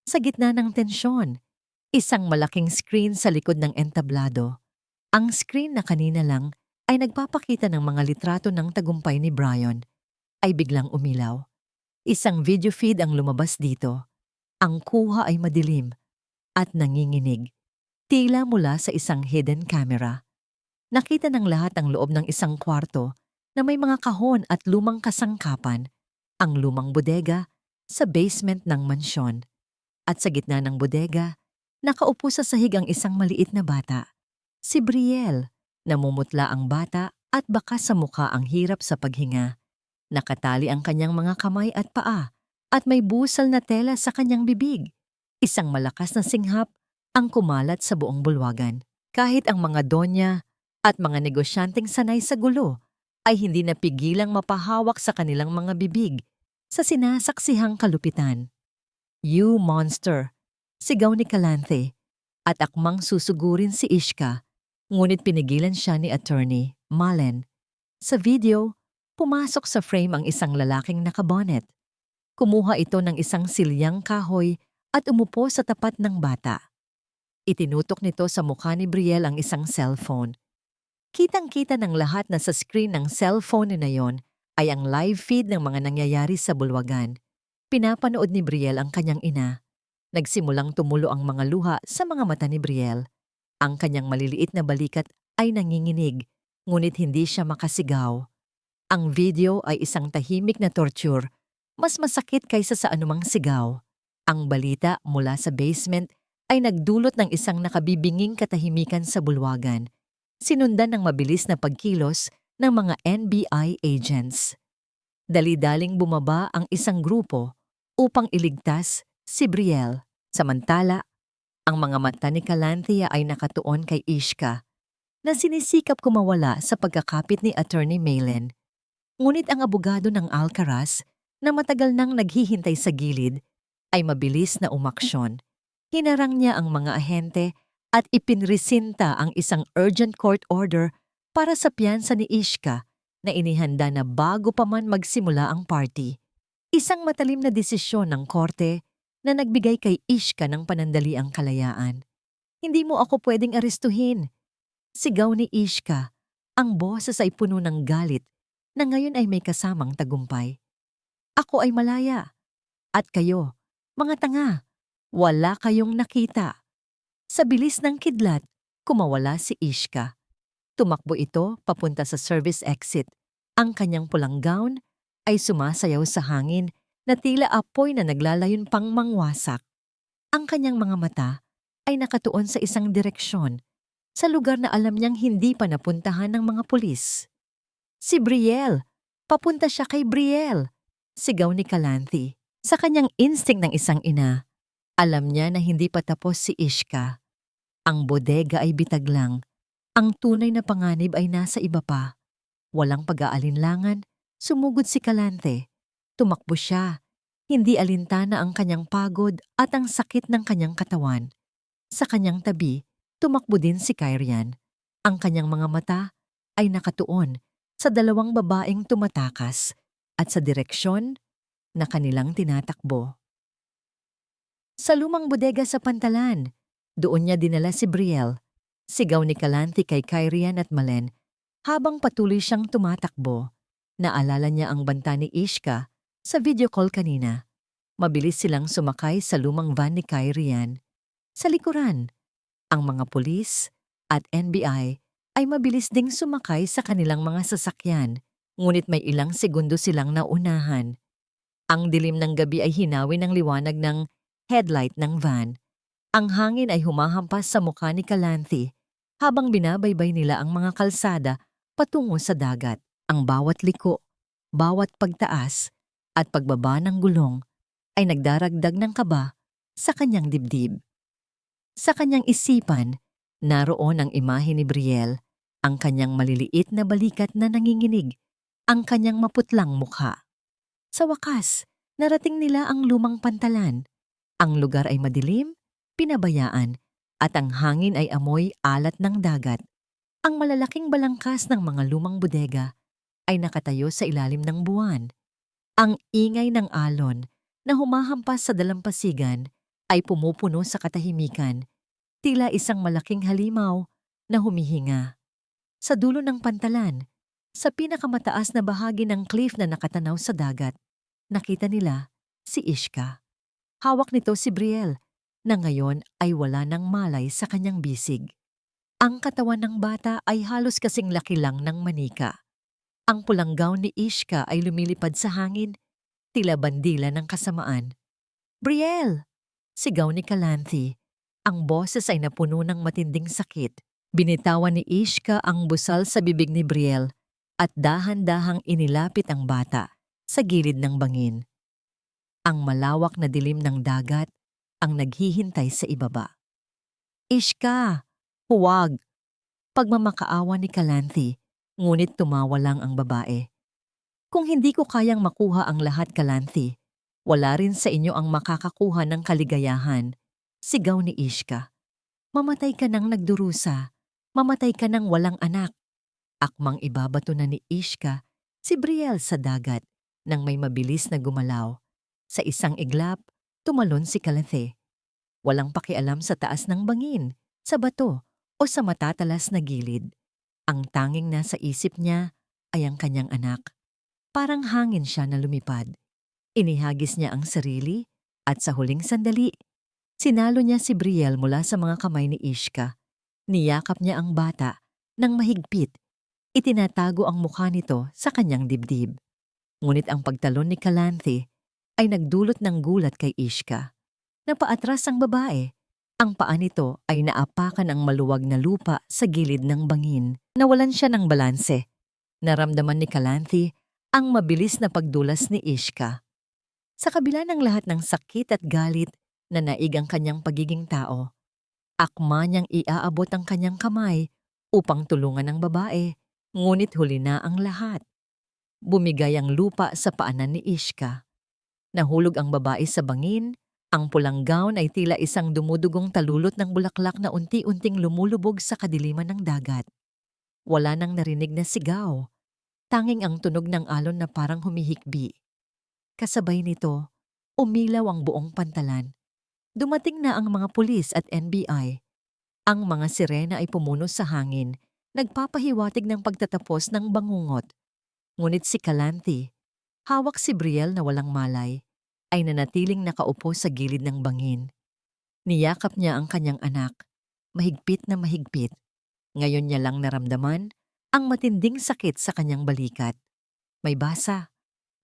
sa gitna ng tensyon, isang malaking screen sa likod ng entablado. Ang screen na kanina lang ay nagpapakita ng mga litrato ng tagumpay ni Brian ay biglang umilaw. Isang video feed ang lumabas dito. Ang kuha ay madilim at nanginginig. Tila mula sa isang hidden camera. Nakita ng lahat ang loob ng isang kwarto na may mga kahon at lumang kasangkapan, ang lumang bodega sa basement ng mansyon. At sa gitna ng bodega, nakaupo sa sahig ang isang maliit na bata. Si Brielle. Namumutla ang bata at baka sa mukha ang hirap sa paghinga. Nakatali ang kanyang mga kamay at paa at may busal na tela sa kanyang bibig. Isang malakas na singhap ang kumalat sa buong bulwagan. Kahit ang mga donya at mga negosyanteng sanay sa gulo ay hindi napigilang mapahawak sa kanilang mga bibig sa sinasaksihang kalupitan. "You monster!" sigaw ni Kalante at akmang susugurin si Ishka, ngunit pinigilan siya ni Attorney Malen. Sa video, pumasok sa frame ang isang lalaking nakabonet. Kumuha ito ng isang silyang kahoy at umupo sa tapat ng bata. Itinutok nito sa mukha ni Brielle ang isang cellphone. Kitang-kita ng lahat na sa screen ng cellphone na yon ay ang live feed ng mga nangyayari sa bulwagan. Pinapanood ni Brielle ang kanyang ina. Nagsimulang tumulo ang mga luha sa mga mata ni Brielle. Ang kanyang maliliit na balikat ay nanginginig, ngunit hindi siya makasigaw. Ang video ay isang tahimik na torture, mas masakit kaysa sa anumang sigaw. Ang balita mula sa basement ay nagdulot ng isang nakabibinging katahimikan sa bulwagan, sinundan ng mabilis na pagkilos ng mga NBI agents. Dali-daling bumaba ang isang grupo upang iligtas si Brielle. Samantala, ang mga mata ni Kalanthea ay nakatuon kay Ishka, na sinisikap kumawala sa pagkakapit ni Attorney Malen. Ngunit ang abogado ng Alcaraz, na matagal nang naghihintay sa gilid, ay mabilis na umaksyon. Hinarang niya ang mga ahente at ipinresinta ang isang urgent court order para sa piyansa ni Ishka na inihanda na bago pa man magsimula ang party. Isang matalim na desisyon ng korte na nagbigay kay Ishka ng panandaliang kalayaan. "Hindi mo ako pwedeng arestuhin," sigaw ni Ishka. Ang boses ay puno ng galit na ngayon ay may kasamang tagumpay. "Ako ay malaya. At kayo, mga tanga, wala kayong nakita." Sa bilis ng kidlat, kumawala si Ishka. Tumakbo ito papunta sa service exit. Ang kanyang pulang gown ay sumasayaw sa hangin na tila apoy na naglalayon pang mangwasak. Ang kanyang mga mata ay nakatuon sa isang direksyon, sa lugar na alam niyang hindi pa napuntahan ng mga pulis. "Si Brielle! Papunta siya kay Brielle!" sigaw ni Kalante. Sa kanyang instinct ng isang ina, alam niya na hindi pa tapos si Ishka. Ang bodega ay bitag lang. Ang tunay na panganib ay nasa iba pa. Walang pag-aalinlangan, sumugod si Kalante. Tumakbo siya. Hindi alintana ang kanyang pagod at ang sakit ng kanyang katawan. Sa kanyang tabi, tumakbo din si Kyrian. Ang kanyang mga mata ay nakatuon sa dalawang babaeng tumatakas at sa direksyon na kanilang tinatakbo. Sa lumang bodega sa Pantalan, doon niya dinala si Brielle. Sigaw ni Kalante kay Kyrian at Malen habang patuloy siyang tumatakbo. Naalala niya ang banta ni Ishka sa video call kanina. Mabilis silang sumakay sa lumang van ni Kyrian. Sa likuran, ang mga pulis at NBI ay mabilis ding sumakay sa kanilang mga sasakyan, ngunit may ilang segundo silang naunahan. Ang dilim ng gabi ay hinawi ng liwanag ng headlight ng van. Ang hangin ay humahampas sa mukha ni Calanthe habang binabaybay nila ang mga kalsada patungo sa dagat. Ang bawat liko, bawat pagtaas at pagbaba ng gulong ay nagdaragdag ng kaba sa kanyang dibdib. Sa kanyang isipan, naroon ang imahe ni Brielle, ang kanyang maliliit na balikat na nanginginig, ang kanyang maputlang mukha. Sa wakas, narating nila ang lumang pantalan. Ang lugar ay madilim, pinabayaan, at ang hangin ay amoy alat ng dagat. Ang malalaking balangkas ng mga lumang bodega ay nakatayo sa ilalim ng buwan. Ang ingay ng alon na humahampas sa dalampasigan ay pumupuno sa katahimikan, tila isang malaking halimaw na humihinga. Sa dulo ng pantalan, sa pinakamataas na bahagi ng cliff na nakatanaw sa dagat, nakita nila si Ishka. Hawak nito si Brielle, na ngayon ay wala ng malay sa kanyang bisig. Ang katawan ng bata ay halos kasing laki lang ng manika. Ang pulang gown ni Ishka ay lumilipad sa hangin, tila bandila ng kasamaan. "Brielle!" sigaw ni Calanthe. Ang boses ay napuno ng matinding sakit. Binitawan ni Ishka ang busal sa bibig ni Brielle at dahan-dahang inilapit ang bata sa gilid ng bangin. Ang malawak na dilim ng dagat ang naghihintay sa ibaba. "Ishka! Huwag!" Pagmamakaawa ni Calanthe, ngunit tumawa lang ang babae. "Kung hindi ko kayang makuha ang lahat, Calanthe, wala rin sa inyo ang makakakuha ng kaligayahan," sigaw ni Ishka. "Mamatay ka nang nagdurusa, mamatay ka nang walang anak." Akmang ibabato na ni Ishka si Brielle sa dagat nang may mabilis na gumalaw. Sa isang iglap, tumalon si Calanthe. Walang pakialam sa taas ng bangin, sa bato o sa matatalas na gilid. Ang tanging nasa isip niya ay ang kanyang anak. Parang hangin siya na lumipad. Inihagis niya ang sarili at sa huling sandali, sinalo niya si Brielle mula sa mga kamay ni Ishka. Niyakap niya ang bata nang mahigpit. Itinatago ang mukha nito sa kanyang dibdib. Ngunit ang pagtalon ni Calanthe ay nagdulot ng gulat kay Ishka. Napaatras ang babae. Ang paa nito ay naapakan ng maluwag na lupa sa gilid ng bangin. Nawalan siya ng balanse. Naramdaman ni Calanthe ang mabilis na pagdulas ni Ishka. Sa kabila ng lahat ng sakit at galit na naig ang kanyang pagiging tao, akma niyang iaabot ang kanyang kamay upang tulungan ang babae, ngunit huli na ang lahat. Bumigay ang lupa sa paanan ni Ishka. Nahulog ang babae sa bangin, ang pulang gown ay tila isang dumudugong talulot ng bulaklak na unti-unting lumulubog sa kadiliman ng dagat. Wala nang narinig na sigaw, tanging ang tunog ng alon na parang humihikbi. Kasabay nito, umilaw ang buong pantalan. Dumating na ang mga pulis at NBI. Ang mga sirena ay pumuno sa hangin, nagpapahiwatig ng pagtatapos ng bangungot. Ngunit si Calanthe, hawak si Brielle na walang malay, ay nanatiling nakaupo sa gilid ng bangin. Niyakap niya ang kanyang anak, mahigpit na mahigpit. Ngayon niya lang naramdaman ang matinding sakit sa kanyang balikat. May basa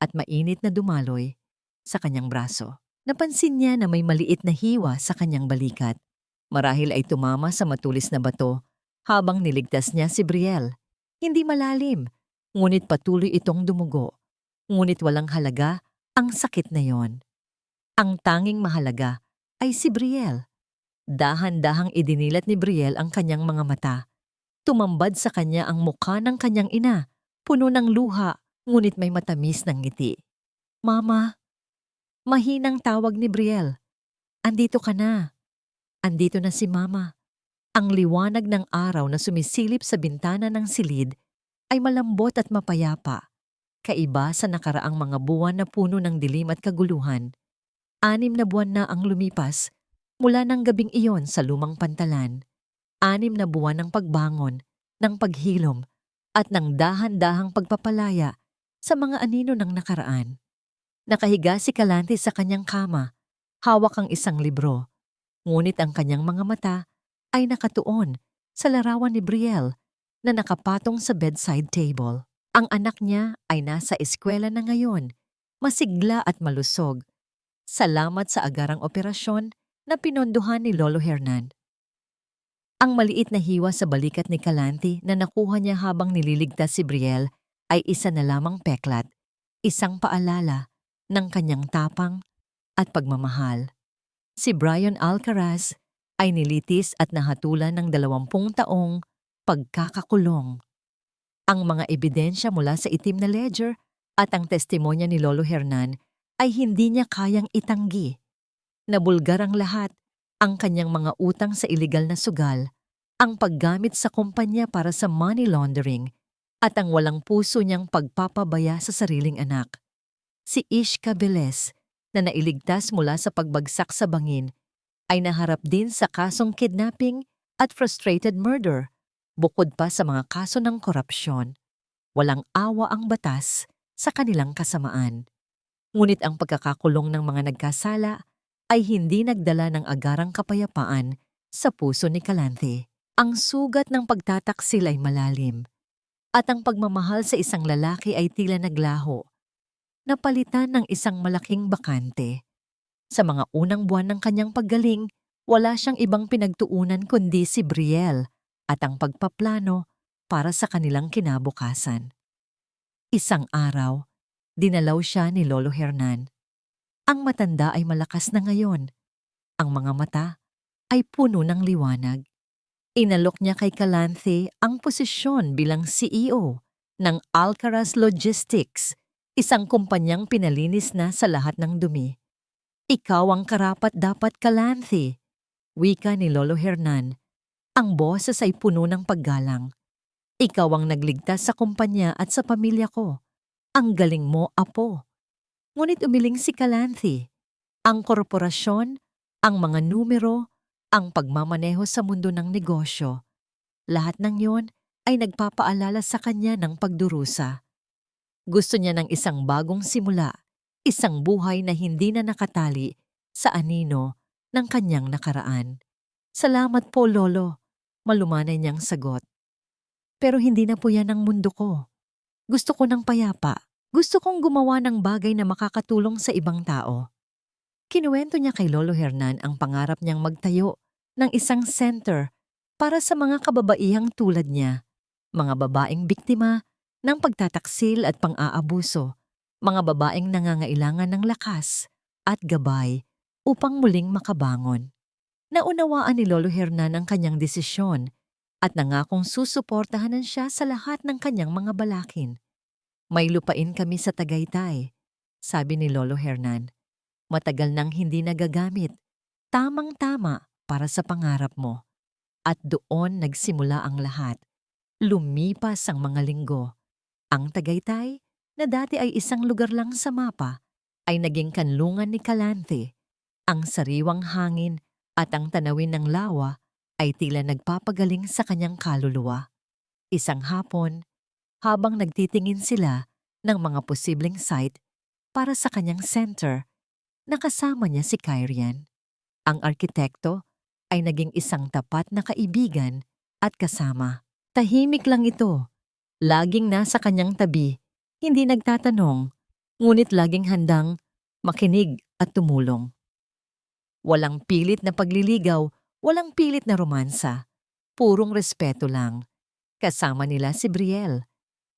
at mainit na dumaloy sa kanyang braso. Napansin niya na may maliit na hiwa sa kanyang balikat. Marahil ay tumama sa matulis na bato habang niligtas niya si Brielle. Hindi malalim, ngunit patuloy itong dumugo. Ngunit walang halaga ang sakit na yon. Ang tanging mahalaga ay si Brielle. Dahan-dahang idinilat ni Brielle ang kanyang mga mata. Tumambad sa kanya ang mukha ng kanyang ina, puno ng luha, ngunit may matamis ng ngiti. "Mama!" Mahinang tawag ni Brielle. "Andito ka na." Andito na si Mama. Ang liwanag ng araw na sumisilip sa bintana ng silid ay malambot at mapayapa. Kaiba sa nakaraang mga buwan na puno ng dilim at kaguluhan. 6 na buwan na ang lumipas mula ng gabing iyon sa lumang pantalan. 6 na buwan ng pagbangon, ng paghilom, at ng dahan-dahang pagpapalaya sa mga anino ng nakaraan. Nakahiga si Calanthe sa kanyang kama, hawak ang isang libro. Ngunit ang kanyang mga mata ay nakatuon sa larawan ni Brielle na nakapatong sa bedside table. Ang anak niya ay nasa eskwela na ngayon, masigla at malusog. Salamat sa agarang operasyon na pinondohan ni Lolo Hernan. Ang maliit na hiwa sa balikat ni Calanthe na nakuha niya habang nililigtas si Brielle ay isa na lamang peklat, isang paalala ng kanyang tapang at pagmamahal. Si Brian Alcaraz ay nilitis at nahatulan ng 20 taong pagkakakulong. Ang mga ebidensya mula sa itim na ledger at ang testimonya ni Lolo Hernan ay hindi niya kayang itanggi. Nabulgar ang lahat, ang kanyang mga utang sa ilegal na sugal, ang paggamit sa kumpanya para sa money laundering, at ang walang puso niyang pagpapabaya sa sariling anak. Si Ishka Velez, na nailigtas mula sa pagbagsak sa bangin, ay naharap din sa kasong kidnapping at frustrated murder, bukod pa sa mga kaso ng korupsyon. Walang awa ang batas sa kanilang kasamaan. Ngunit ang pagkakakulong ng mga nagkasala ay hindi nagdala ng agarang kapayapaan sa puso ni Calanthe. Ang sugat ng pagtataksil ay malalim, at ang pagmamahal sa isang lalaki ay tila naglaho, napalitan ng isang malaking bakante. Sa mga unang buwan ng kanyang paggaling, wala siyang ibang pinagtuunan kundi si Brielle at ang pagpaplano para sa kanilang kinabukasan. Isang araw, dinalaw siya ni Lolo Hernan. Ang matanda ay malakas na ngayon. Ang mga mata ay puno ng liwanag. Inalok niya kay Calanthe ang posisyon bilang CEO ng Alcaraz Logistics, isang kumpanyang pinalinis na sa lahat ng dumi. Ikaw ang karapat-dapat, Calanthe, wika ni Lolo Hernan. Ang boses ay puno ng paggalang. Ikaw ang nagligtas sa kumpanya at sa pamilya ko. Ang galing mo, apo. Ngunit umiling si Calanthe. Ang korporasyon, ang mga numero, ang pagmamaneho sa mundo ng negosyo, lahat ng yon ay nagpapaalala sa kanya ng pagdurusa. Gusto niya ng isang bagong simula, isang buhay na hindi na nakatali sa anino ng kanyang nakaraan. Salamat po, Lolo, malumanay niyang sagot. Pero hindi na po yan ang mundo ko. Gusto ko ng payapa. Gusto kong gumawa ng bagay na makakatulong sa ibang tao. Kinuwento niya kay Lolo Hernan ang pangarap niyang magtayo ng isang center para sa mga kababaihang tulad niya, mga babaeng biktima ng pagtataksil at pang-aabuso, mga babaeng nangangailangan ng lakas at gabay upang muling makabangon. Naunawaan ni Lolo Hernan ang kanyang desisyon at nangakong susuportahanan siya sa lahat ng kanyang mga balakin. May lupain kami sa Tagaytay, sabi ni Lolo Hernan. Matagal nang hindi nagagamit, tamang-tama para sa pangarap mo. At doon nagsimula ang lahat. Lumipas ang mga linggo. Ang Tagaytay, na dati ay isang lugar lang sa mapa, ay naging kanlungan ni Calanthe. Ang sariwang hangin at ang tanawin ng lawa ay tila nagpapagaling sa kanyang kaluluwa. Isang hapon, habang nagtitingin sila ng mga posibleng site para sa kanyang center, nakasama niya si Kyrian. Ang arkitekto ay naging isang tapat na kaibigan at kasama. Tahimik lang ito. Laging nasa kanyang tabi, hindi nagtatanong, ngunit laging handang makinig at tumulong. Walang pilit na pagliligaw, walang pilit na romansa. Purong respeto lang. Kasama nila si Brielle.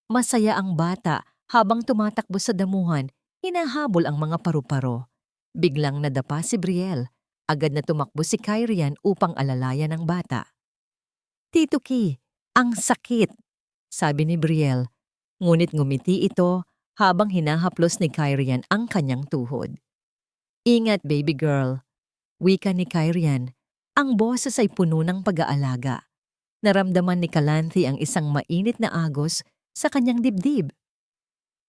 Masaya ang bata habang tumatakbo sa damuhan, hinahabol ang mga paru-paro. Biglang nadapa si Brielle. Agad na tumakbo si Kyrian upang alalayan ang bata. Tito Ki, ang sakit, sabi ni Brielle. Ngunit ngumiti ito habang hinahaplos ni Kyrian ang kanyang tuhod. Ingat, baby girl, wika ni Kyrian. Ang boses ay puno ng pag-aalaga. Naramdaman ni Calanthe ang isang mainit na agos sa kanyang dibdib.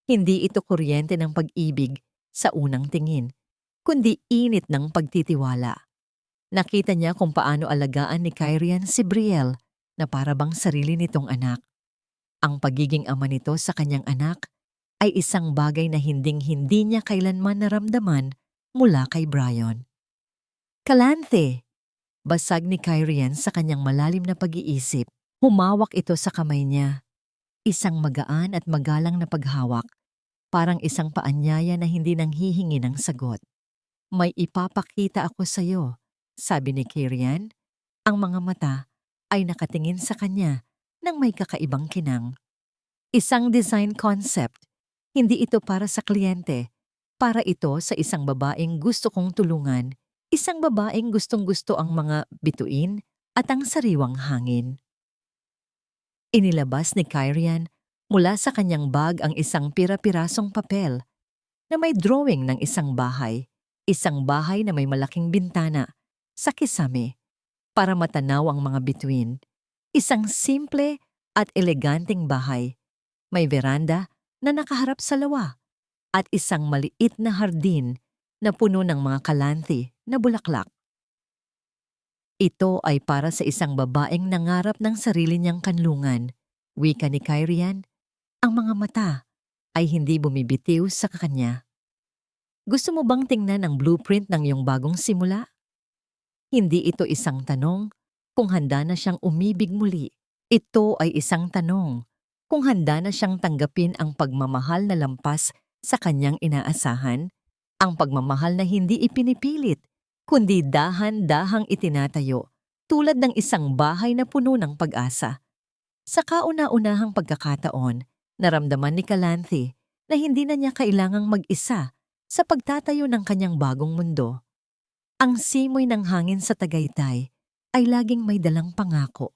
Hindi ito kuryente ng pag-ibig sa unang tingin, kundi init ng pagtitiwala. Nakita niya kung paano alagaan ni Kyrian si Brielle na parabang sarili nitong anak. Ang pagiging ama nito sa kanyang anak ay isang bagay na hinding-hindi niya kailanman naramdaman mula kay Brian. Calanthe! Basag ni Kyrian sa kanyang malalim na pag-iisip. Humawak ito sa kamay niya. Isang magaan at magalang na paghawak parang isang paanyaya na hindi nanghihingi ng sagot. May ipapakita ako sa'yo, sabi ni Kirian. Ang mga mata ay nakatingin sa kanya ng may kakaibang kinang. Isang design concept. Hindi ito para sa kliyente. Para ito sa isang babaeng gusto kong tulungan. Isang babaeng gustong-gusto ang mga bituin at ang sariwang hangin. Inilabas ni Kirian mula sa kanyang bag ang isang pira-pirasong papel na may drawing ng isang bahay. Isang bahay na may malaking bintana sa kisame para matanaw ang mga bituin. Isang simple at eleganteng bahay. May veranda na nakaharap sa lawa at isang maliit na hardin na puno ng mga kalanti na bulaklak. Ito ay para sa isang babaeng nangarap ng sarili niyang kanlungan. Wika ni Kirian, ang mga mata ay hindi bumibitiw sa kanya. Gusto mo bang tingnan ang blueprint ng iyong bagong simula? Hindi ito isang tanong kung handa na siyang umibig muli. Ito ay isang tanong kung handa na siyang tanggapin ang pagmamahal na lampas sa kanyang inaasahan, ang pagmamahal na hindi ipinipilit, kundi dahan-dahang itinatayo tulad ng isang bahay na puno ng pag-asa. Sa kauna-unahang pagkakataon, naramdaman ni Calanthe na hindi na niya kailangang mag-isa sa pagtatayo ng kanyang bagong mundo. Ang simoy ng hangin sa Tagaytay ay laging may dalang pangako.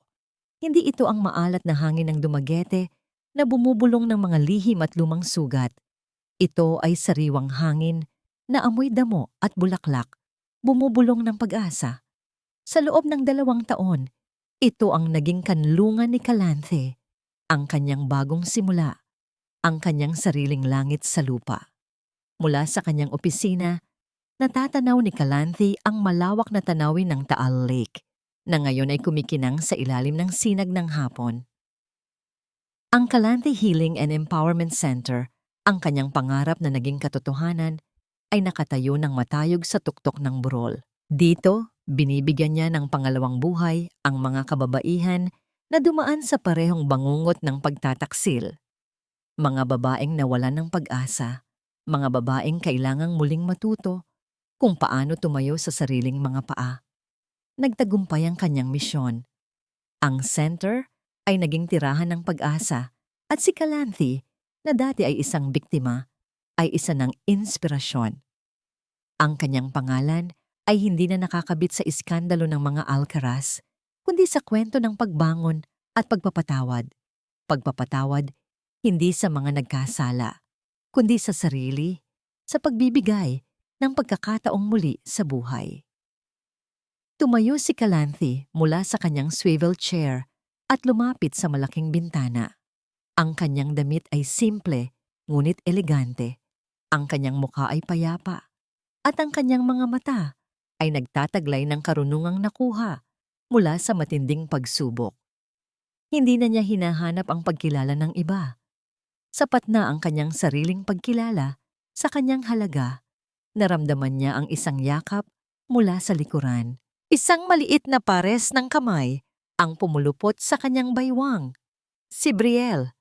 Hindi ito ang maalat na hangin ng Dumaguete na bumubulong ng mga lihim at lumang sugat. Ito ay sariwang hangin na amoy damo at bulaklak, bumubulong ng pag-asa. Sa loob ng 2 taon, ito ang naging kanlungan ni Calanthe, ang kanyang bagong simula, ang kanyang sariling langit sa lupa. Mula sa kanyang opisina, natatanaw ni Calanthe ang malawak na tanawin ng Taal Lake na ngayon ay kumikinang sa ilalim ng sinag ng hapon. Ang Calanthe Healing and Empowerment Center, ang kanyang pangarap na naging katotohanan, ay nakatayo ng matayog sa tuktok ng burol. Dito, binibigyan niya ng pangalawang buhay ang mga kababaihan na dumaan sa parehong bangungot ng pagtataksil. Mga babaeng nawalan ng pag-asa, mga babaeng kailangang muling matuto kung paano tumayo sa sariling mga paa. Nagtagumpay ang kanyang misyon. Ang center ay naging tirahan ng pag-asa at si Calanthe, na dati ay isang biktima, ay isa ng inspirasyon. Ang kanyang pangalan ay hindi na nakakabit sa iskandalo ng mga Alcaraz, kundi sa kwento ng pagbangon at pagpapatawad. Pagpapatawad hindi sa mga nagkasala, kundi sa sarili, sa pagbibigay ng pagkakataong muli sa buhay. Tumayo si Calanthe mula sa kanyang swivel chair at lumapit sa malaking bintana. Ang kanyang damit ay simple, ngunit elegante. Ang kanyang mukha ay payapa, at ang kanyang mga mata ay nagtataglay ng karunungang nakuha mula sa matinding pagsubok. Hindi na niya hinahanap ang pagkilala ng iba. Sapat na ang kanyang sariling pagkilala sa kanyang halaga. Naramdaman niya ang isang yakap mula sa likuran. Isang maliit na pares ng kamay ang pumulupot sa kanyang baywang. Si Brielle.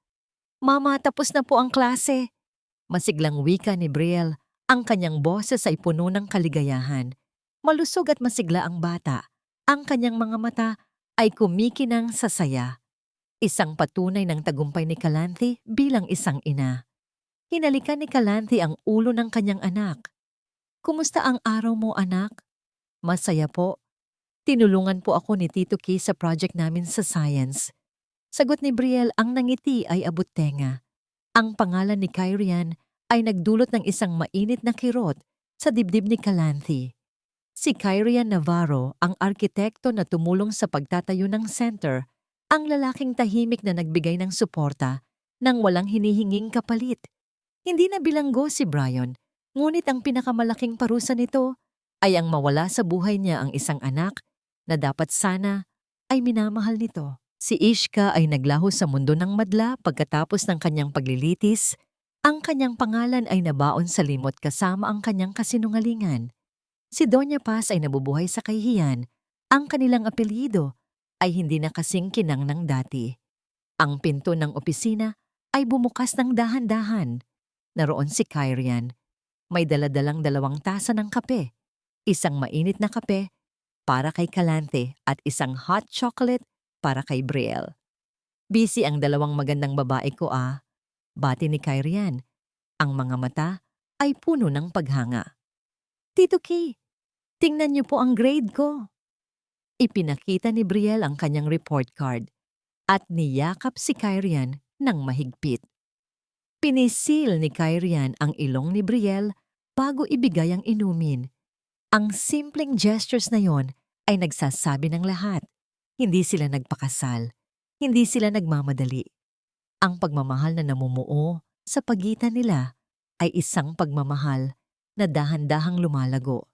Mama, tapos na po ang klase. Masiglang wika ni Brielle, ang kanyang boses ay puno ng kaligayahan. Malusog at masigla ang bata. Ang kanyang mga mata ay kumikinang sa saya. Isang patunay ng tagumpay ni Calanthe bilang isang ina. Hinalikan ni Calanthe ang ulo ng kanyang anak. Kumusta ang araw mo, anak? Masaya po. Tinulungan po ako ni Tito Key sa project namin sa science. Sagot ni Brielle, ang nangiti ay abot-tenga. Ang pangalan ni Kirian ay nagdulot ng isang mainit na kirot sa dibdib ni Calanthe. Si Kirian Navarro, ang arkitekto na tumulong sa pagtatayo ng center, ang lalaking tahimik na nagbigay ng suporta nang walang hinihinging kapalit. Hindi na bilanggo si Brian, ngunit ang pinakamalaking parusa nito ay ang mawala sa buhay niya ang isang anak na dapat sana ay minamahal nito. Si Ishka ay naglaho sa mundo ng madla pagkatapos ng kanyang paglilitis. Ang kanyang pangalan ay nabaon sa limot kasama ang kanyang kasinungalingan. Si Doña Paz ay nabubuhay sa kahihiyan. Ang kanilang apelyido ay hindi na kasing kinang ng dati. Ang pinto ng opisina ay bumukas ng dahan-dahan. Naroon si Kyrian. May daladalang 2 tasa ng kape. Isang mainit na kape para kay Kalante at isang hot chocolate para kay Brielle. Busy ang 2 magandang babae ko bati ni Kyrian. Ang mga mata ay puno ng paghanga. Tito Kay, tingnan niyo po ang grade ko. Ipinakita ni Brielle ang kanyang report card at niyakap si Kyrian ng mahigpit. Pinisil ni Kyrian ang ilong ni Brielle bago ibigay ang inumin. Ang simpleng gestures na yon ay nagsasabi ng lahat. Hindi sila nagpakasal. Hindi sila nagmamadali. Ang pagmamahal na namumuo sa pagitan nila ay isang pagmamahal na dahan-dahang lumalago,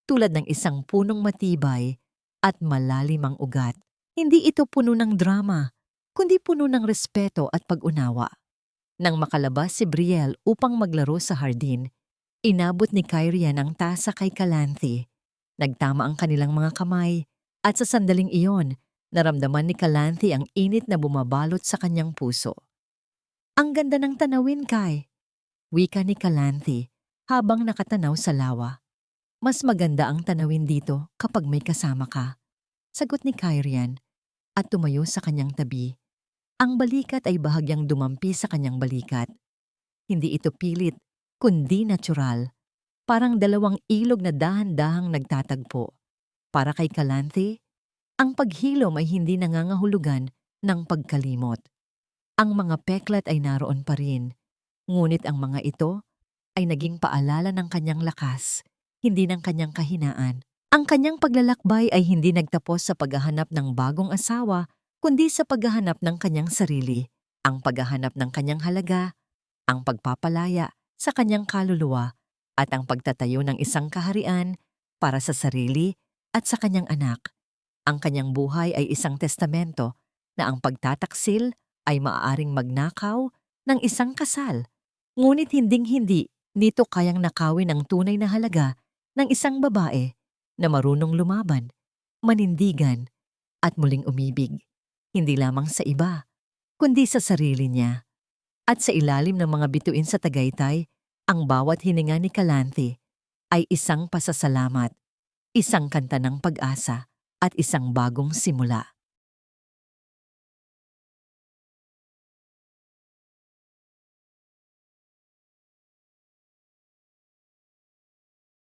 tulad ng isang punong matibay at malalim ang ugat. Hindi ito puno ng drama, kundi puno ng respeto at pag-unawa. Nang makalabas si Brielle upang maglaro sa hardin, inabot ni Kyrian ang tasa kay Kalante. Nagtama ang kanilang mga kamay at sa sandaling iyon, naramdaman ni Kalante ang init na bumabalot sa kanyang puso. Ang ganda ng tanawin, Kai, wika ni Kalante habang nakatanaw sa lawa. Mas maganda ang tanawin dito kapag may kasama ka, sagot ni Kyrian at tumayo sa kanyang tabi. Ang balikat ay bahagyang dumampi sa kanyang balikat. Hindi ito pilit, kundi natural. Parang 2 ilog na dahan-dahang nagtatagpo. Para kay Kalante, ang paghilom ay hindi nangangahulugan ng pagkalimot. Ang mga peklat ay naroon pa rin, ngunit ang mga ito ay naging paalala ng kanyang lakas, hindi ng kanyang kahinaan. Ang kanyang paglalakbay ay hindi nagtapos sa paghahanap ng bagong asawa, kundi sa paghahanap ng kanyang sarili, ang paghahanap ng kanyang halaga, ang pagpapalaya sa kanyang kaluluwa, at ang pagtatayo ng isang kaharian para sa sarili at sa kanyang anak. Ang kanyang buhay ay isang testamento na ang pagtataksil ay maaaring magnakaw ng isang kasal, ngunit hinding-hindi nito kayang nakawin ang tunay na halaga ng isang babae na marunong lumaban, manindigan, at muling umibig. Hindi lamang sa iba, kundi sa sarili niya. At sa ilalim ng mga bituin sa Tagaytay, ang bawat hininga ni Kalante ay isang pasasalamat, isang kanta ng pag-asa, at isang bagong simula.